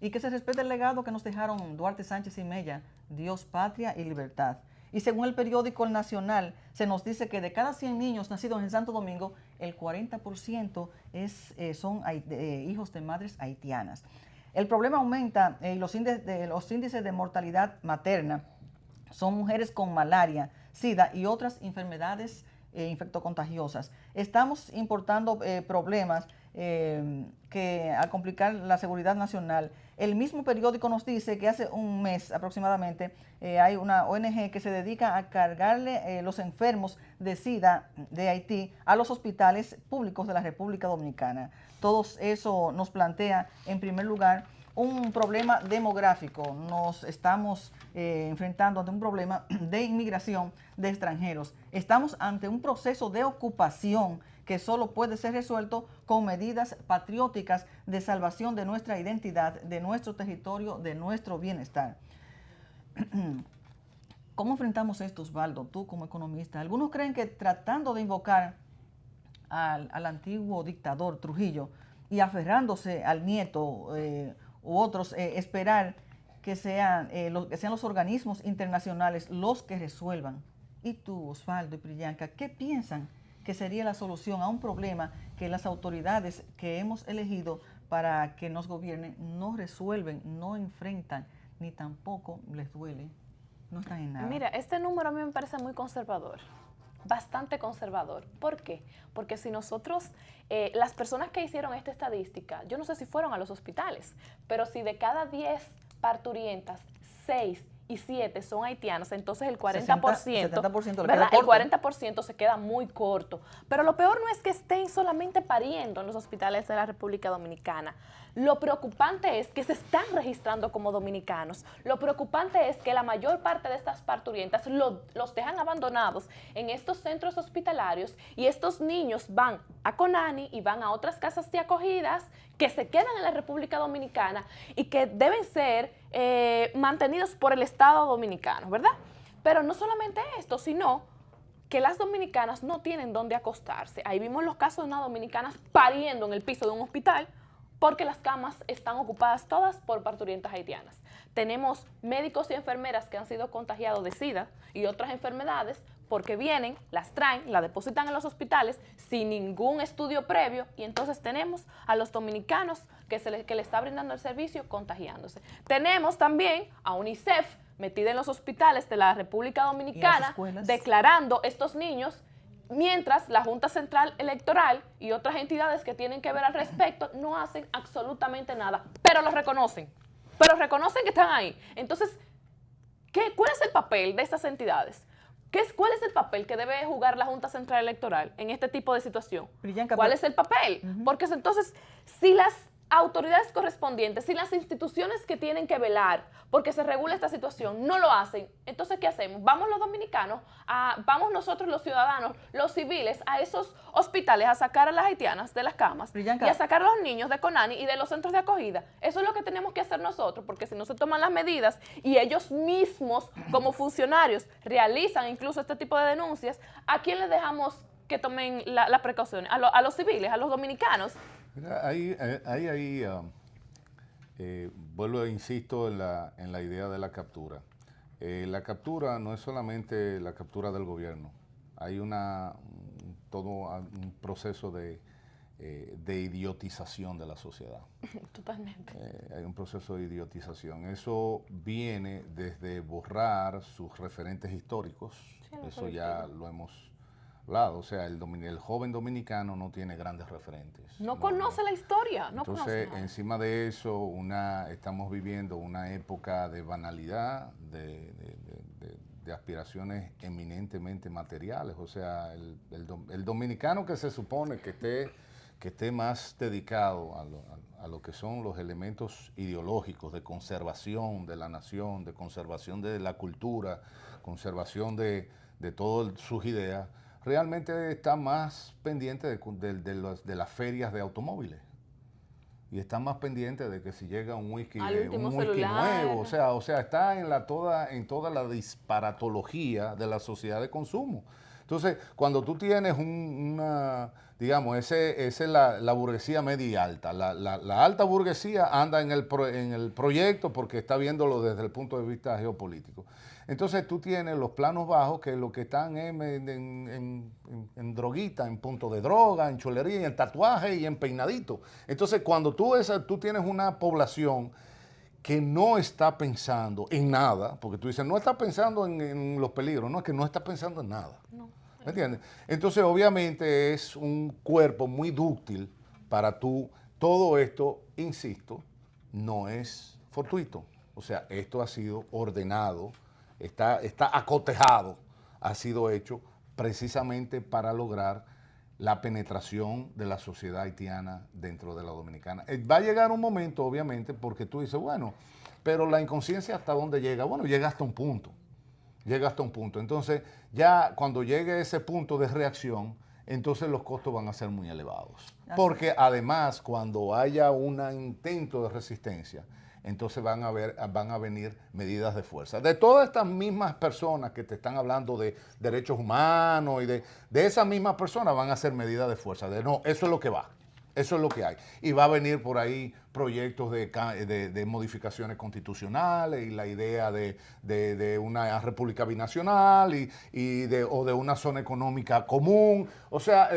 y que se respete el legado que nos dejaron Duarte, Sánchez y Mella, Dios, patria y libertad. Y según el periódico El Nacional, se nos dice que de cada 100 niños nacidos en Santo Domingo, el 40% son hijos de madres haitianas. El problema aumenta y los índices de mortalidad materna son mujeres con malaria, SIDA y otras enfermedades infectocontagiosas. Estamos importando problemas que al complicar la seguridad nacional. El mismo periódico nos dice que hace un mes aproximadamente hay una ONG que se dedica a cargarle los enfermos de SIDA de Haití a los hospitales públicos de la República Dominicana. Todo eso nos plantea, en primer lugar, un problema demográfico. Nos estamos enfrentando ante un problema de inmigración de extranjeros. Estamos ante un proceso de ocupación que solo puede ser resuelto con medidas patrióticas de salvación de nuestra identidad, de nuestro territorio, de nuestro bienestar. ¿Cómo enfrentamos esto, Osvaldo, tú como economista? Algunos creen que tratando de invocar al antiguo dictador Trujillo y aferrándose al nieto u otros, esperar que sean los organismos internacionales los que resuelvan. Y tú, Osvaldo y Priyanka, ¿qué piensan que sería la solución a un problema que las autoridades que hemos elegido para que nos gobiernen no resuelven, no enfrentan, ni tampoco les duele, no están en nada? Mira, este número a mí me parece muy conservador, bastante conservador. ¿Por qué? Porque si nosotros, las personas que hicieron esta estadística, yo no sé si fueron a los hospitales, pero si de cada 10 parturientas, 6 y 7 son haitianas, entonces el 40%, 70% ¿verdad? El 40% se queda muy corto. Pero lo peor no es que estén solamente pariendo en los hospitales de la República Dominicana. Lo preocupante es que se están registrando como dominicanos. Lo preocupante es que la mayor parte de estas parturientas los dejan abandonados en estos centros hospitalarios y estos niños van a Conani y van a otras casas de acogidas que se quedan en la República Dominicana y que deben ser mantenidos por el Estado dominicano, ¿verdad? Pero no solamente esto, sino que las dominicanas no tienen dónde acostarse. Ahí vimos los casos de unas dominicanas pariendo en el piso de un hospital porque las camas están ocupadas todas por parturientas haitianas. Tenemos médicos y enfermeras que han sido contagiados de SIDA y otras enfermedades porque vienen, las traen, las depositan en los hospitales sin ningún estudio previo y entonces tenemos a los dominicanos que le está brindando el servicio contagiándose. Tenemos también a UNICEF metida en los hospitales de la República Dominicana declarando estos niños, mientras la Junta Central Electoral y otras entidades que tienen que ver al respecto no hacen absolutamente nada, pero los reconocen que están ahí. Entonces, ¿cuál es el papel de estas entidades? ¿Cuál es el papel que debe jugar la Junta Central Electoral en este tipo de situación? ¿Cuál es el papel? Porque entonces, si las autoridades correspondientes, si las instituciones que tienen que velar porque se regule esta situación no lo hacen, entonces ¿qué hacemos? Vamos los dominicanos, vamos nosotros los ciudadanos, los civiles, a esos hospitales a sacar a las haitianas de las camas y a sacar a los niños de Conani y de los centros de acogida. Eso es lo que tenemos que hacer nosotros, porque si no se toman las medidas y ellos mismos como funcionarios realizan incluso este tipo de denuncias, ¿a quién les dejamos que tomen las precauciones? A los civiles, a los dominicanos. Mira, vuelvo e insisto en la idea de la captura. La captura no es solamente la captura del gobierno. Hay todo un proceso de de idiotización de la sociedad. Totalmente. Hay un proceso de idiotización. Eso viene desde borrar sus referentes históricos. Sí, Eso ya lo hemos hablado. O sea, el joven dominicano no tiene grandes referentes. No conoce la historia, no conoce Entonces, nada. encima de eso, estamos viviendo una época de banalidad, de aspiraciones eminentemente materiales. O sea, el dominicano que se supone que esté más dedicado a lo que son los elementos ideológicos de conservación de la nación, de conservación de la cultura, conservación de todas sus ideas, realmente está más pendiente de las ferias de automóviles. Y está más pendiente de que si llega un whisky nuevo, o sea, está en toda la disparatología de la sociedad de consumo. Entonces, cuando tú tienes digamos, esa es la burguesía media y alta. La alta burguesía anda en el proyecto porque está viéndolo desde el punto de vista geopolítico. Entonces tú tienes los planos bajos que lo que están en droguita, en punto de droga, en chulería, en tatuaje y en peinadito. Entonces cuando tú tienes una población que no está pensando en nada, porque tú dices, no está pensando en los peligros, no, es que no está pensando en nada. No. ¿Me entiendes? Entonces, obviamente, es un cuerpo muy dúctil para todo esto, insisto, no es fortuito. O sea, esto ha sido ordenado, está acotejado, ha sido hecho precisamente para lograr la penetración de la sociedad haitiana dentro de la dominicana. Va a llegar un momento, obviamente, porque tú dices, bueno, pero la inconsciencia ¿hasta dónde llega? Bueno, llega hasta un punto. Llega hasta un punto. Entonces, ya cuando llegue ese punto de reacción, entonces los costos van a ser muy elevados. Porque además, cuando haya un intento de resistencia, entonces van a venir medidas de fuerza. De todas estas mismas personas que te están hablando de derechos humanos y de esas mismas personas van a hacer medidas de fuerza. No, eso es lo que va. Eso es lo que hay. Y va a venir por ahí proyectos de modificaciones constitucionales y la idea de una república binacional o de una zona económica común. O sea,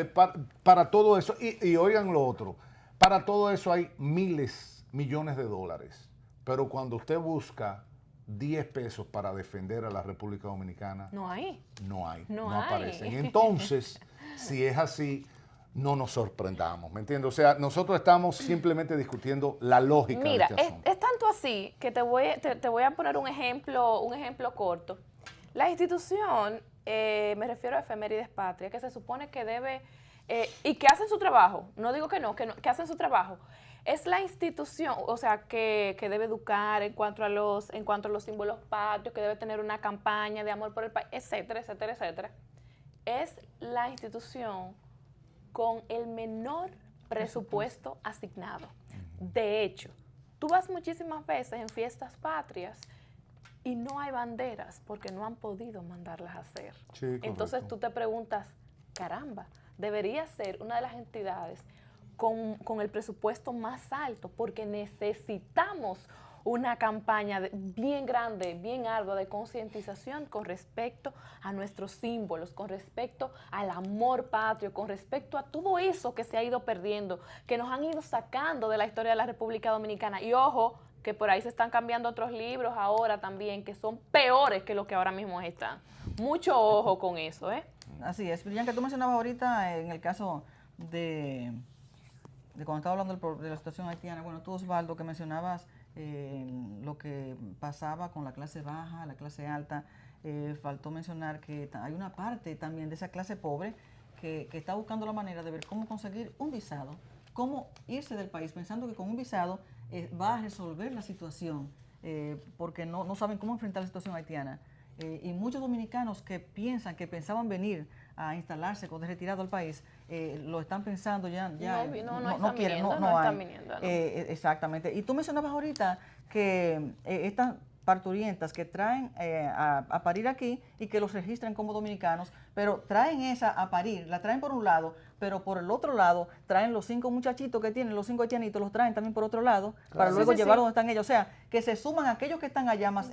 para todo eso, y oigan lo otro, para todo eso hay millones de dólares. Pero cuando usted busca 10 pesos para defender a la República Dominicana, no aparecen. Entonces, si es así, no nos sorprendamos, ¿me entiendes? O sea, nosotros estamos simplemente discutiendo la lógica de este asunto. Es tanto así que te voy a poner un ejemplo corto. La institución, me refiero a Efemérides Patria, que se supone que debe, y que hacen su trabajo, no digo que no, que hacen su trabajo, es la institución, o sea, que debe educar en cuanto a los símbolos patrios, que debe tener una campaña de amor por el país, etcétera, etcétera, etcétera. Es la institución con el menor presupuesto asignado. De hecho, tú vas muchísimas veces en fiestas patrias y no hay banderas porque no han podido mandarlas a hacer. Sí, entonces tú te preguntas, caramba, debería ser una de las entidades con el presupuesto más alto porque necesitamos una campaña bien grande, bien ardua de concientización con respecto a nuestros símbolos, con respecto al amor patrio, con respecto a todo eso que se ha ido perdiendo, que nos han ido sacando de la historia de la República Dominicana. Y ojo, que por ahí se están cambiando otros libros ahora también, que son peores que los que ahora mismo están. Mucho ojo con eso, ¿eh? Así es. Priyanka, tú mencionabas ahorita en el caso de cuando estaba hablando de la situación haitiana, bueno, tú, Osvaldo, que mencionabas lo que pasaba con la clase baja, la clase alta, faltó mencionar que hay una parte también de esa clase pobre que está buscando la manera de ver cómo conseguir un visado, cómo irse del país, pensando que con un visado va a resolver la situación, porque no saben cómo enfrentar la situación haitiana. Y muchos dominicanos que pensaban venir a instalarse con retirado al país, lo están pensando no quieren, no están viniendo. Exactamente. Y tú mencionabas ahorita que estas parturientas que traen a parir aquí y que los registran como dominicanos, pero traen esa a parir, la traen por un lado, pero por el otro lado traen los 5 muchachitos que tienen, los 5 haitianitos, los traen también por otro lado, claro, para luego llevar donde están ellos. O sea, que se suman aquellos que están allá más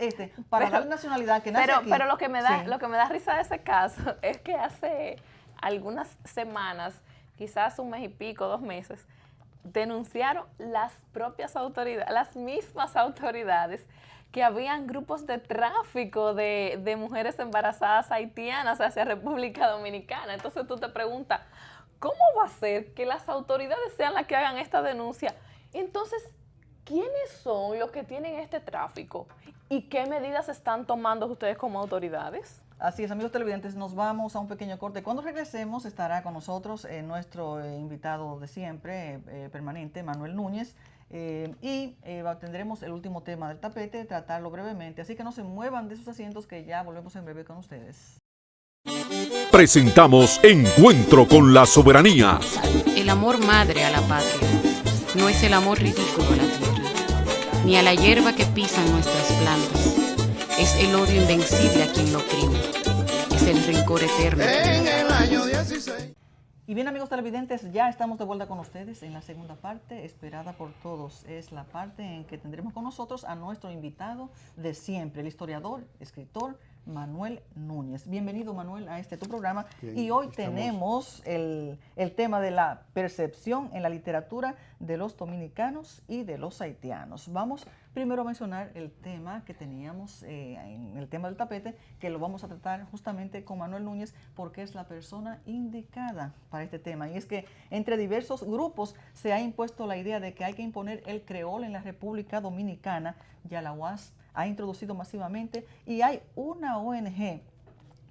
para dar nacionalidad que nace aquí. Pero lo que me da risa de ese caso es que hace algunas semanas quizás un mes y pico, 2 meses, denunciaron las propias autoridades, las mismas autoridades, que habían grupos de tráfico de mujeres embarazadas haitianas hacia República Dominicana. Entonces tú te preguntas, ¿cómo va a ser que las autoridades sean las que hagan esta denuncia? Entonces, ¿quiénes son los que tienen este tráfico? ¿Y qué medidas están tomando ustedes como autoridades? Así es, amigos televidentes, nos vamos a un pequeño corte. Cuando regresemos estará con nosotros nuestro invitado de siempre, permanente, Manuel Núñez, y tendremos el último tema del tapete, tratarlo brevemente. Así que no se muevan de sus asientos, que ya volvemos en breve con ustedes. Presentamos Encuentro con la Soberanía. El amor madre a la patria no es el amor ridículo a la tierra, ni a la hierba que pisan nuestras plantas. Es el odio invencible a quien lo oprime. Es el rencor eterno. En el año 16. Y bien, amigos televidentes, ya estamos de vuelta con ustedes en la segunda parte, esperada por todos. Es la parte en que tendremos con nosotros a nuestro invitado de siempre, el historiador, escritor, Manuel Núñez. Bienvenido, Manuel, a tu programa. Bien, y hoy tenemos el tema de la percepción en la literatura de los dominicanos y de los haitianos. Vamos primero a mencionar el tema que teníamos en el tema del tapete, que lo vamos a tratar justamente con Manuel Núñez, porque es la persona indicada para este tema. Y es que entre diversos grupos se ha impuesto la idea de que hay que imponer el creol en la República Dominicana. Ya la UAS ha introducido masivamente y hay una ONG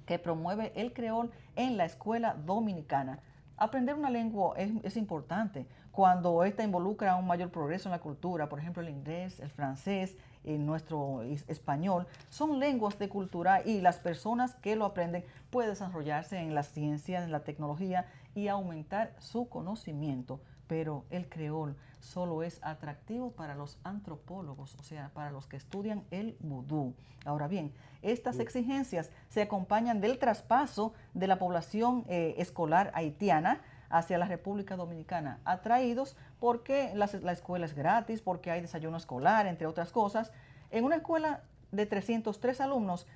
que promueve el creol en la escuela dominicana. Aprender una lengua es importante cuando esta involucra un mayor progreso en la cultura. Por ejemplo, el inglés, el francés, nuestro español, son lenguas de cultura, y las personas que lo aprenden pueden desarrollarse en la ciencia, en la tecnología y aumentar su conocimiento. Pero el creol solo es atractivo para los antropólogos, o sea, para los que estudian el vudú. Ahora bien, estas exigencias se acompañan del traspaso de la población escolar haitiana hacia la República Dominicana, atraídos porque la escuela es gratis, porque hay desayuno escolar, entre otras cosas. En una escuela de 303 alumnos,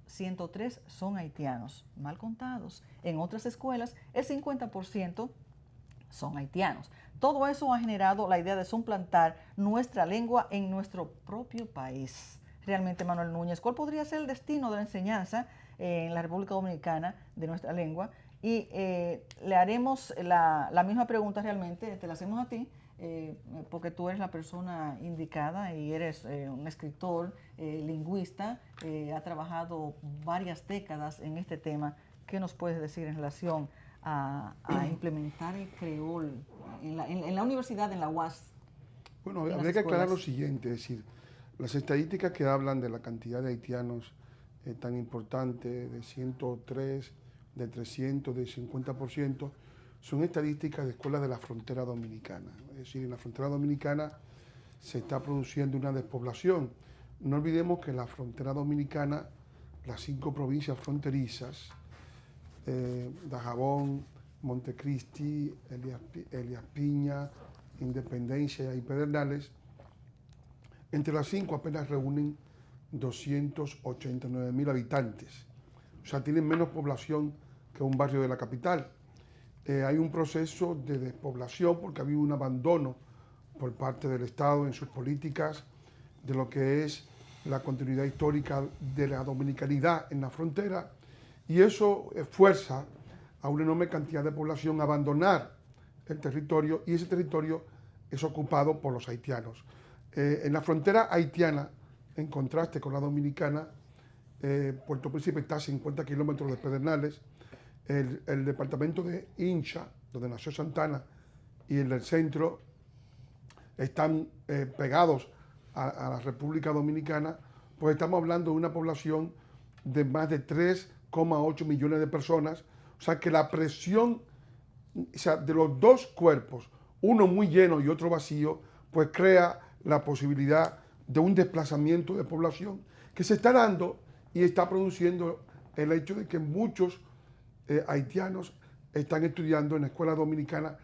103 son haitianos, mal contados. En otras escuelas, el 50% son haitianos. Todo eso ha generado la idea de suplantar nuestra lengua en nuestro propio país. Realmente, Manuel Núñez, ¿cuál podría ser el destino de la enseñanza en la República Dominicana de nuestra lengua? Y le haremos la misma pregunta, realmente, te la hacemos a ti, porque tú eres la persona indicada y eres un escritor, lingüista, ha trabajado varias décadas en este tema. ¿Qué nos puedes decir en relación a implementar el creol en la universidad, en la UAS? Bueno, habría que aclarar lo siguiente, es decir, las estadísticas que hablan de la cantidad de haitianos tan importante, de 103, de 300, de 50%, son estadísticas de escuelas de la frontera dominicana. Es decir, en la frontera dominicana se está produciendo una despoblación. No olvidemos que en la frontera dominicana, las 5 provincias fronterizas, Dajabón, Montecristi, Elías Piña, Independencia y Pedernales, entre las 5 apenas reúnen 289.000 habitantes. O sea, tienen menos población que un barrio de la capital. Hay un proceso de despoblación porque ha habido un abandono por parte del Estado en sus políticas de lo que es la continuidad histórica de la dominicanidad en la frontera, y eso fuerza a una enorme cantidad de población a abandonar el territorio, y ese territorio es ocupado por los haitianos. En la frontera haitiana, en contraste con la dominicana, Puerto Príncipe está a 50 kilómetros de Pedernales. El departamento de Hincha, donde nació Santana, y el del centro están pegados a la República Dominicana, pues estamos hablando de una población de más de 3,8 millones de personas. O sea que la presión, o sea, de los dos cuerpos, uno muy lleno y otro vacío, pues crea la posibilidad de un desplazamiento de población que se está dando y está produciendo el hecho de que muchos haitianos están estudiando en la escuela dominicana,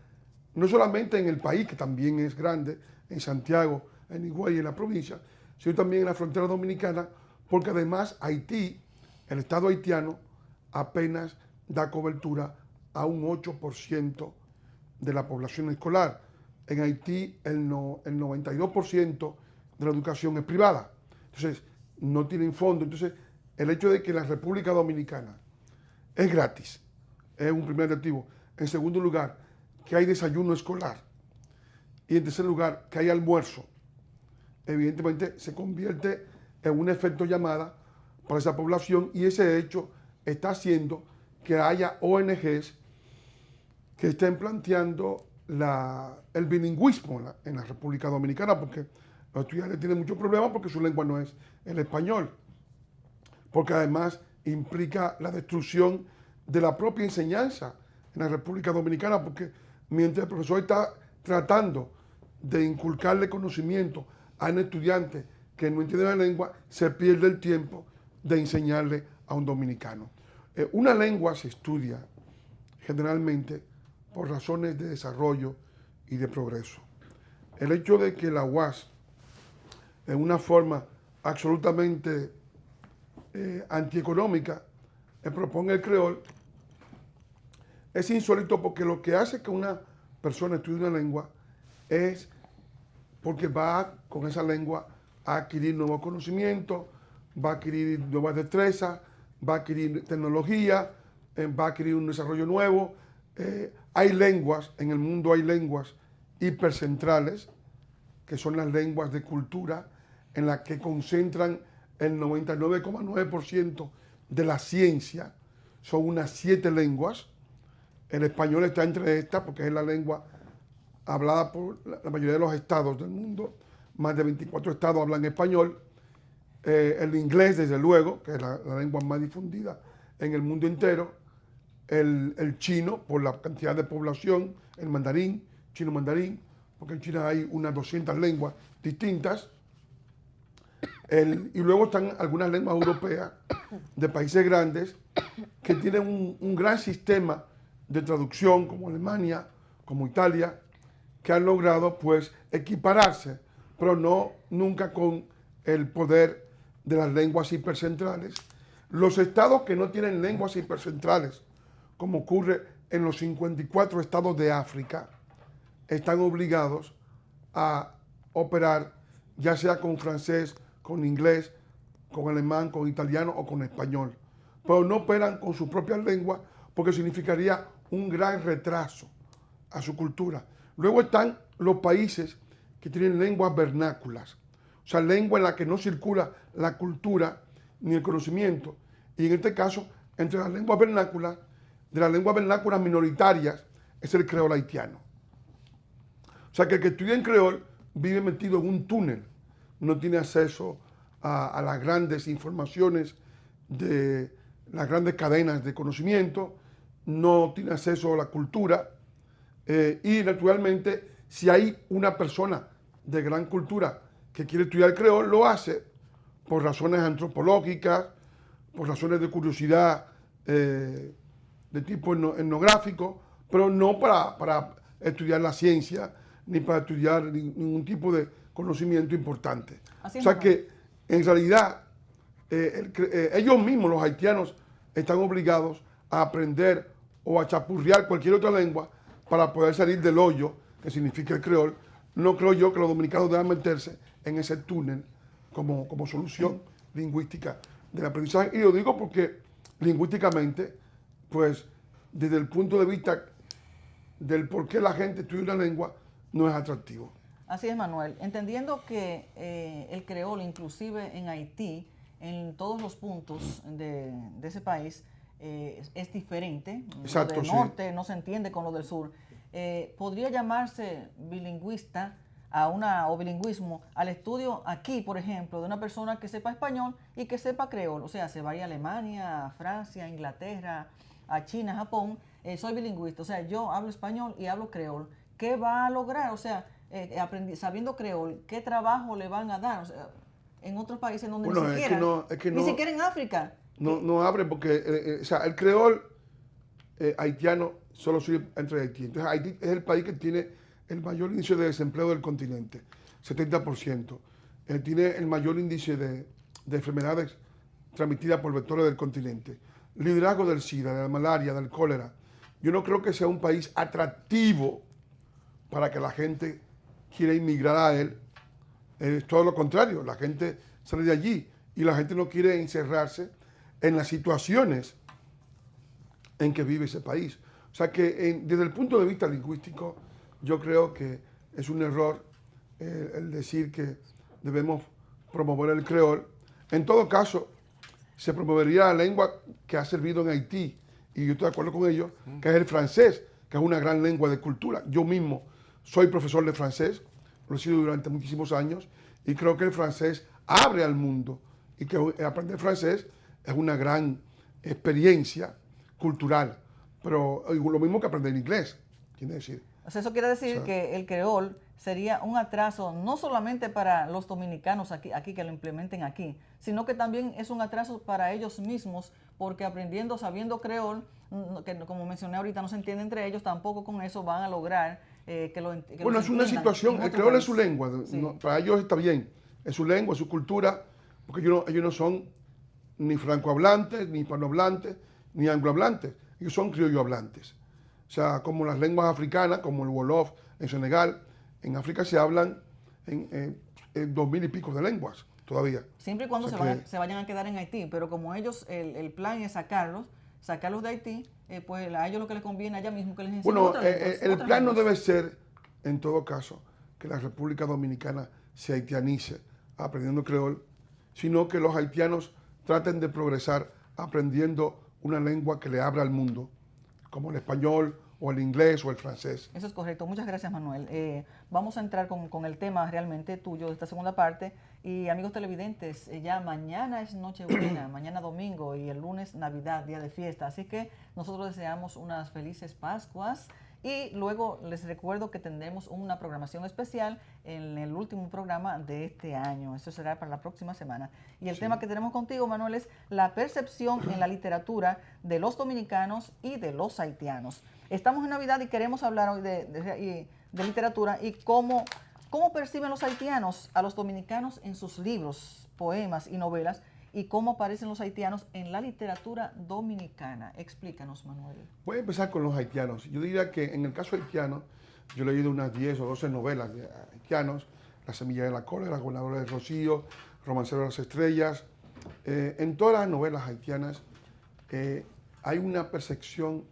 no solamente en el país, que también es grande, en Santiago, en Higüey y en la provincia, sino también en la frontera dominicana, porque además Haití, el Estado haitiano, apenas da cobertura a un 8% de la población escolar. En Haití el 92% de la educación es privada. Entonces, no tienen fondo. Entonces, el hecho de que la República Dominicana es gratis es un primer atractivo. En segundo lugar, que hay desayuno escolar. Y en tercer lugar, que hay almuerzo. Evidentemente, se convierte en un efecto llamada para esa población, y ese hecho está haciendo que haya ONGs que estén planteando el bilingüismo en la República Dominicana, porque los estudiantes tienen muchos problemas porque su lengua no es el español, porque además implica la destrucción de la propia enseñanza en la República Dominicana, porque mientras el profesor está tratando de inculcarle conocimiento a un estudiante que no entiende la lengua, se pierde el tiempo de enseñarle a un dominicano. Una lengua se estudia generalmente por razones de desarrollo y de progreso. El hecho de que la UAS, en una forma absolutamente antieconómica, proponga el creol, es insólito, porque lo que hace que una persona estudie una lengua es porque va con esa lengua a adquirir nuevos conocimientos, va a adquirir nuevas destrezas, va a adquirir tecnología, va a adquirir un desarrollo nuevo. Hay lenguas, en el mundo hay lenguas hipercentrales, que son las lenguas de cultura, en las que concentran el 99,9% de la ciencia. Son unas 7 lenguas. El español está entre estas porque es la lengua hablada por la mayoría de los estados del mundo. Más de 24 estados hablan español. El inglés, desde luego, que es la lengua más difundida en el mundo entero. El chino, por la cantidad de población. El mandarín, chino mandarín, porque en China hay unas 200 lenguas distintas. Y luego están algunas lenguas europeas de países grandes que tienen un gran sistema de traducción, como Alemania, como Italia, que han logrado pues equipararse, pero no nunca con el poder de las lenguas hipercentrales. Los estados que no tienen lenguas hipercentrales, como ocurre en los 54 estados de África, están obligados a operar ya sea con francés, con inglés, con alemán, con italiano o con español, pero no operan con su propia lengua, porque significaría un gran retraso a su cultura. Luego están los países que tienen lenguas vernáculas, o sea, lengua en la que no circula la cultura ni el conocimiento. Y en este caso, entre las lenguas vernáculas, de las lenguas vernáculas minoritarias, es el creol haitiano. O sea, que el que estudia en creol vive metido en un túnel, no tiene acceso a las grandes informaciones de las grandes cadenas de conocimiento, no tiene acceso a la cultura, y naturalmente, si hay una persona de gran cultura que quiere estudiar creol, lo hace por razones antropológicas, por razones de curiosidad de tipo etnográfico, pero no para estudiar la ciencia, ni para estudiar ningún tipo de conocimiento importante. O sea que, en realidad, ellos mismos, los haitianos, están obligados a aprender o a chapurrear cualquier otra lengua para poder salir del hoyo que significa el creol. No creo yo que los dominicanos deban meterse en ese túnel como solución lingüística del aprendizaje. Y lo digo porque lingüísticamente, pues desde el punto de vista del por qué la gente estudia una lengua, no es atractivo. Así es, Manuel. Entendiendo que el creol, inclusive en Haití, en todos los puntos de ese país, es diferente. Exacto, lo del norte no se entiende con lo del sur. ¿Podría llamarse bilingüista o bilingüismo al estudio aquí, por ejemplo, de una persona que sepa español y que sepa creol? O sea, se vaya a Alemania, a Francia, a Inglaterra, a China, a Japón. Soy bilingüista, o sea, yo hablo español y hablo creol. ¿Qué va a lograr? O sea, sabiendo creol, ¿qué trabajo le van a dar? O sea, en otros países donde bueno, ni siquiera en África. No abre porque o sea, el creol haitiano solo sirve entre Haití. Entonces Haití es el país que tiene el mayor índice de desempleo del continente, 70%. Tiene el mayor índice de enfermedades transmitidas por vectores del continente. Liderazgo del SIDA, de la malaria, del cólera. Yo no creo que sea un país atractivo para que la gente quiera inmigrar a él. Es todo lo contrario, la gente sale de allí y la gente no quiere encerrarse en las situaciones en que vive ese país. O sea que desde el punto de vista lingüístico, yo creo que es un error el decir que debemos promover el creol. En todo caso, se promovería la lengua que ha servido en Haití, y yo estoy de acuerdo con ellos, que es el francés, que es una gran lengua de cultura. Yo mismo soy profesor de francés, lo he sido durante muchísimos años, y creo que el francés abre al mundo, y que aprender francés es una gran experiencia cultural, pero lo mismo que aprender inglés, quiere decir. O sea, eso quiere decir que el creol sería un atraso no solamente para los dominicanos aquí que lo implementen aquí, sino que también es un atraso para ellos mismos, porque aprendiendo, sabiendo creol, que como mencioné ahorita no se entiende entre ellos, tampoco con eso van a lograr que lo entiendan. Bueno, es una situación, el creol es su lengua, Sí. no, para ellos está bien, es su lengua, es su cultura, porque ellos no son ni francohablantes, ni hispanohablantes, ni anglohablantes, ellos son criollohablantes. O sea, como las lenguas africanas, como el wolof en Senegal, en África se hablan en 2000 y pico de lenguas todavía. Siempre y cuando O sea se vayan a quedar en Haití, pero como ellos, el plan es sacarlos de Haití, pues a ellos lo que les conviene allá mismo que les enseñen Bueno, otras lenguas, el otras plan no lenguas. debe ser, en todo caso, que la República Dominicana se haitianice aprendiendo creol, sino que los haitianos traten de progresar aprendiendo una lengua que le abra al mundo, como el español o el inglés o el francés. Eso es correcto. Muchas gracias, Manuel. Vamos a entrar con el tema realmente tuyo de esta segunda parte. Y amigos televidentes, ya mañana es Nochebuena, mañana domingo, y el lunes Navidad, día de fiesta. Así que nosotros deseamos unas felices Pascuas. Y luego les recuerdo que tendremos una programación especial en el último programa de este año. Eso será para la próxima semana. Y el tema que tenemos contigo, Manuel, es la percepción en la literatura de los dominicanos y de los haitianos. Estamos en Navidad y queremos hablar hoy de literatura y cómo perciben los haitianos a los dominicanos en sus libros, poemas y novelas, y cómo aparecen los haitianos en la literatura dominicana. Explícanos, Manuel. Voy a empezar con los haitianos. Yo diría que en el caso haitiano, yo he leído unas 10 o 12 novelas de haitianos, La semilla de la cólera, Gobernador del Rocío, Romancero de las Estrellas. En todas las novelas haitianas hay una percepción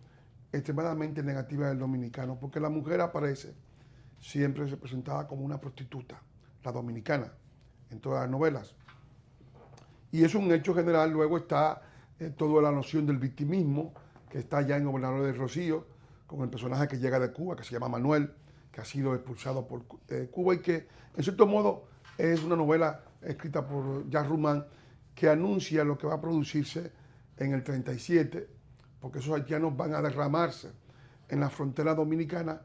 extremadamente negativa del dominicano, porque la mujer aparece siempre representada como una prostituta, la dominicana, en todas las novelas. Y es un hecho general. Luego está toda la noción del victimismo, que está ya en Gobernador del Rocío, con el personaje que llega de Cuba, que se llama Manuel, que ha sido expulsado por Cuba y que, en cierto modo, es una novela escrita por Jacques Roman que anuncia lo que va a producirse en el 37, porque esos haitianos van a derramarse en la frontera dominicana,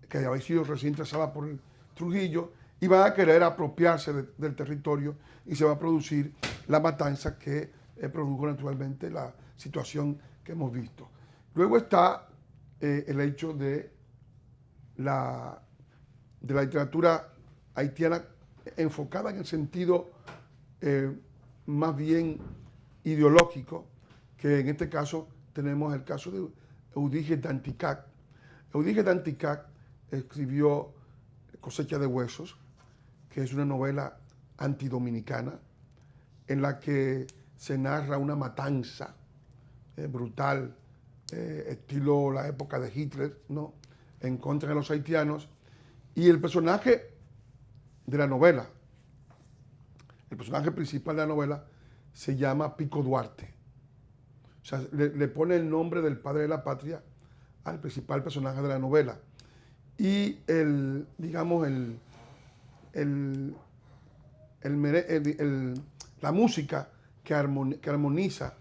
que había sido recién trazada por el Trujillo, y van a querer apropiarse del territorio y se va a producir la matanza que produjo naturalmente la situación que hemos visto. Luego está el hecho de la literatura haitiana enfocada en el sentido más bien ideológico, que en este caso tenemos el caso de Eudige d'Anticac. Eudige d'Anticac escribió Cosecha de Huesos, que es una novela antidominicana en la que se narra una matanza brutal, estilo la época de Hitler, ¿no?, en contra de los haitianos. Y el personaje de la novela, el personaje principal de la novela, se llama Pico Duarte. O sea, le pone el nombre del padre de la patria al principal personaje de la novela. Y la música que armoniza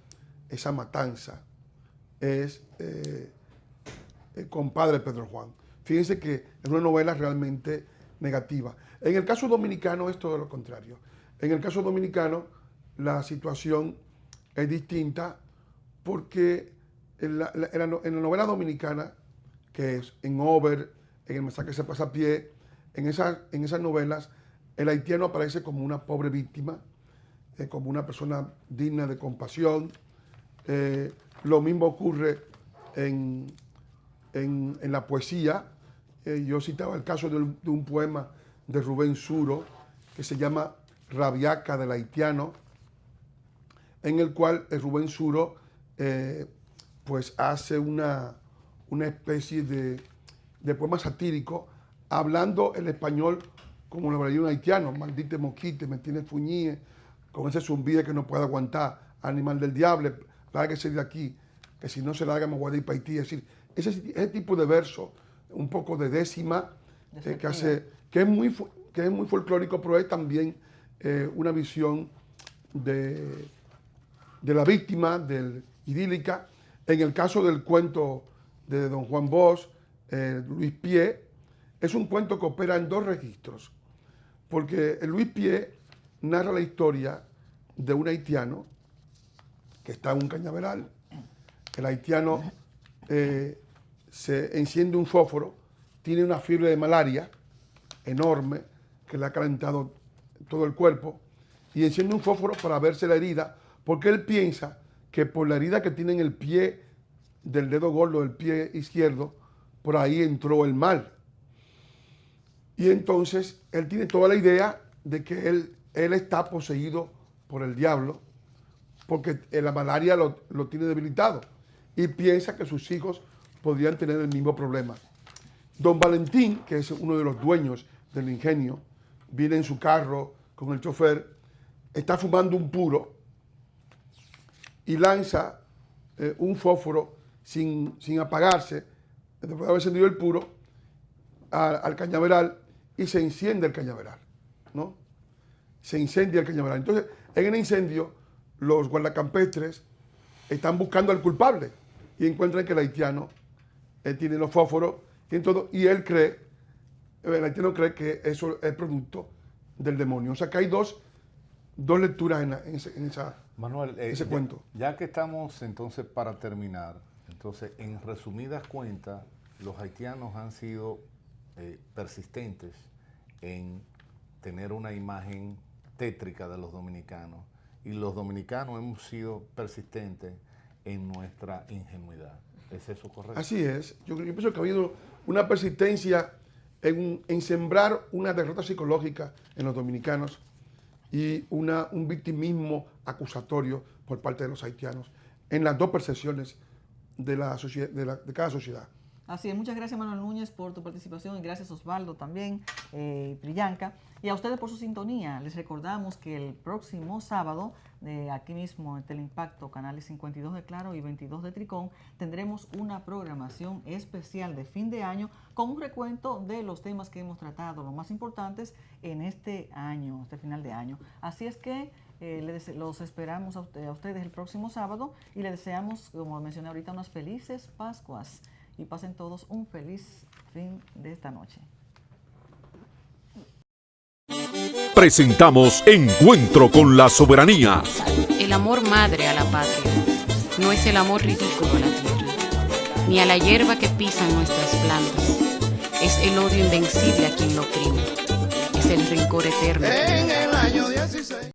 esa matanza es Compadre Pedro Juan. Fíjense que es una novela realmente negativa. En el caso dominicano es todo lo contrario. En el caso dominicano la situación es distinta porque en la novela dominicana, que es en Over, en El Masacre se pasa a pie, en esas novelas el haitiano aparece como una pobre víctima, como una persona digna de compasión. Lo mismo ocurre en la poesía, yo citaba el caso de un poema de Rubén Suro que se llama Rabiaca del Haitiano, en el cual Rubén Suro pues hace una especie de poema satírico hablando el español como lo hablaría un haitiano: maldite moquite, me tiene fuñíe, con ese zumbido que no puedo aguantar, animal del diablo, lárguese de aquí, que si no se larga me voy a ir para Haití. Es decir, ese tipo de verso, un poco de décima, que es muy folclórico, pero es también una visión de la víctima, idílica. En el caso del cuento de don Juan Bosch, Luis Pie, es un cuento que opera en dos registros, porque Luis Pie narra la historia de un haitiano que está en un cañaveral. El haitiano se enciende un fósforo, tiene una fiebre de malaria enorme que le ha calentado todo el cuerpo, y enciende un fósforo para verse la herida, porque él piensa que por la herida que tiene en el pie del dedo gordo del pie izquierdo, por ahí entró el mal. Y entonces él tiene toda la idea de que él está poseído por el diablo, porque la malaria lo tiene debilitado, y piensa que sus hijos podrían tener el mismo problema. Don Valentín, que es uno de los dueños del ingenio, viene en su carro con el chofer, está fumando un puro y lanza un fósforo sin apagarse, después de haber encendido el puro, al cañaveral, y se enciende el cañaveral, ¿no? Se incendia el cañaveral. Entonces, en el incendio, los guardacampestres están buscando al culpable y encuentran que el haitiano tiene los fósforos, tiene todo, y el haitiano cree que eso es producto del demonio. O sea que hay dos lecturas en ese cuento. Ya que estamos entonces para terminar, entonces en resumidas cuentas, los haitianos han sido persistentes en tener una imagen tétrica de los dominicanos, y los dominicanos hemos sido persistentes en nuestra ingenuidad. ¿Es eso correcto? Así es. Yo pienso que ha habido una persistencia en sembrar una derrota psicológica en los dominicanos y un victimismo acusatorio por parte de los haitianos en las dos percepciones de cada sociedad. Así es, muchas gracias Manuel Núñez por tu participación, y gracias Osvaldo también, Priyanka, y a ustedes por su sintonía. Les recordamos que el próximo sábado, aquí mismo en Teleimpacto, canales 52 de Claro y 22 de Tricón, tendremos una programación especial de fin de año con un recuento de los temas que hemos tratado, los más importantes en este año, este final de año. Así es que los esperamos a ustedes el próximo sábado, y les deseamos, como mencioné ahorita, unas felices Pascuas. Y pasen todos un feliz fin de esta noche. Presentamos Encuentro con la Soberanía. El amor madre a la patria no es el amor ridículo a la tierra, ni a la hierba que pisan nuestras plantas. Es el odio invencible a quien lo oprime. Es el rencor eterno. En el año 16.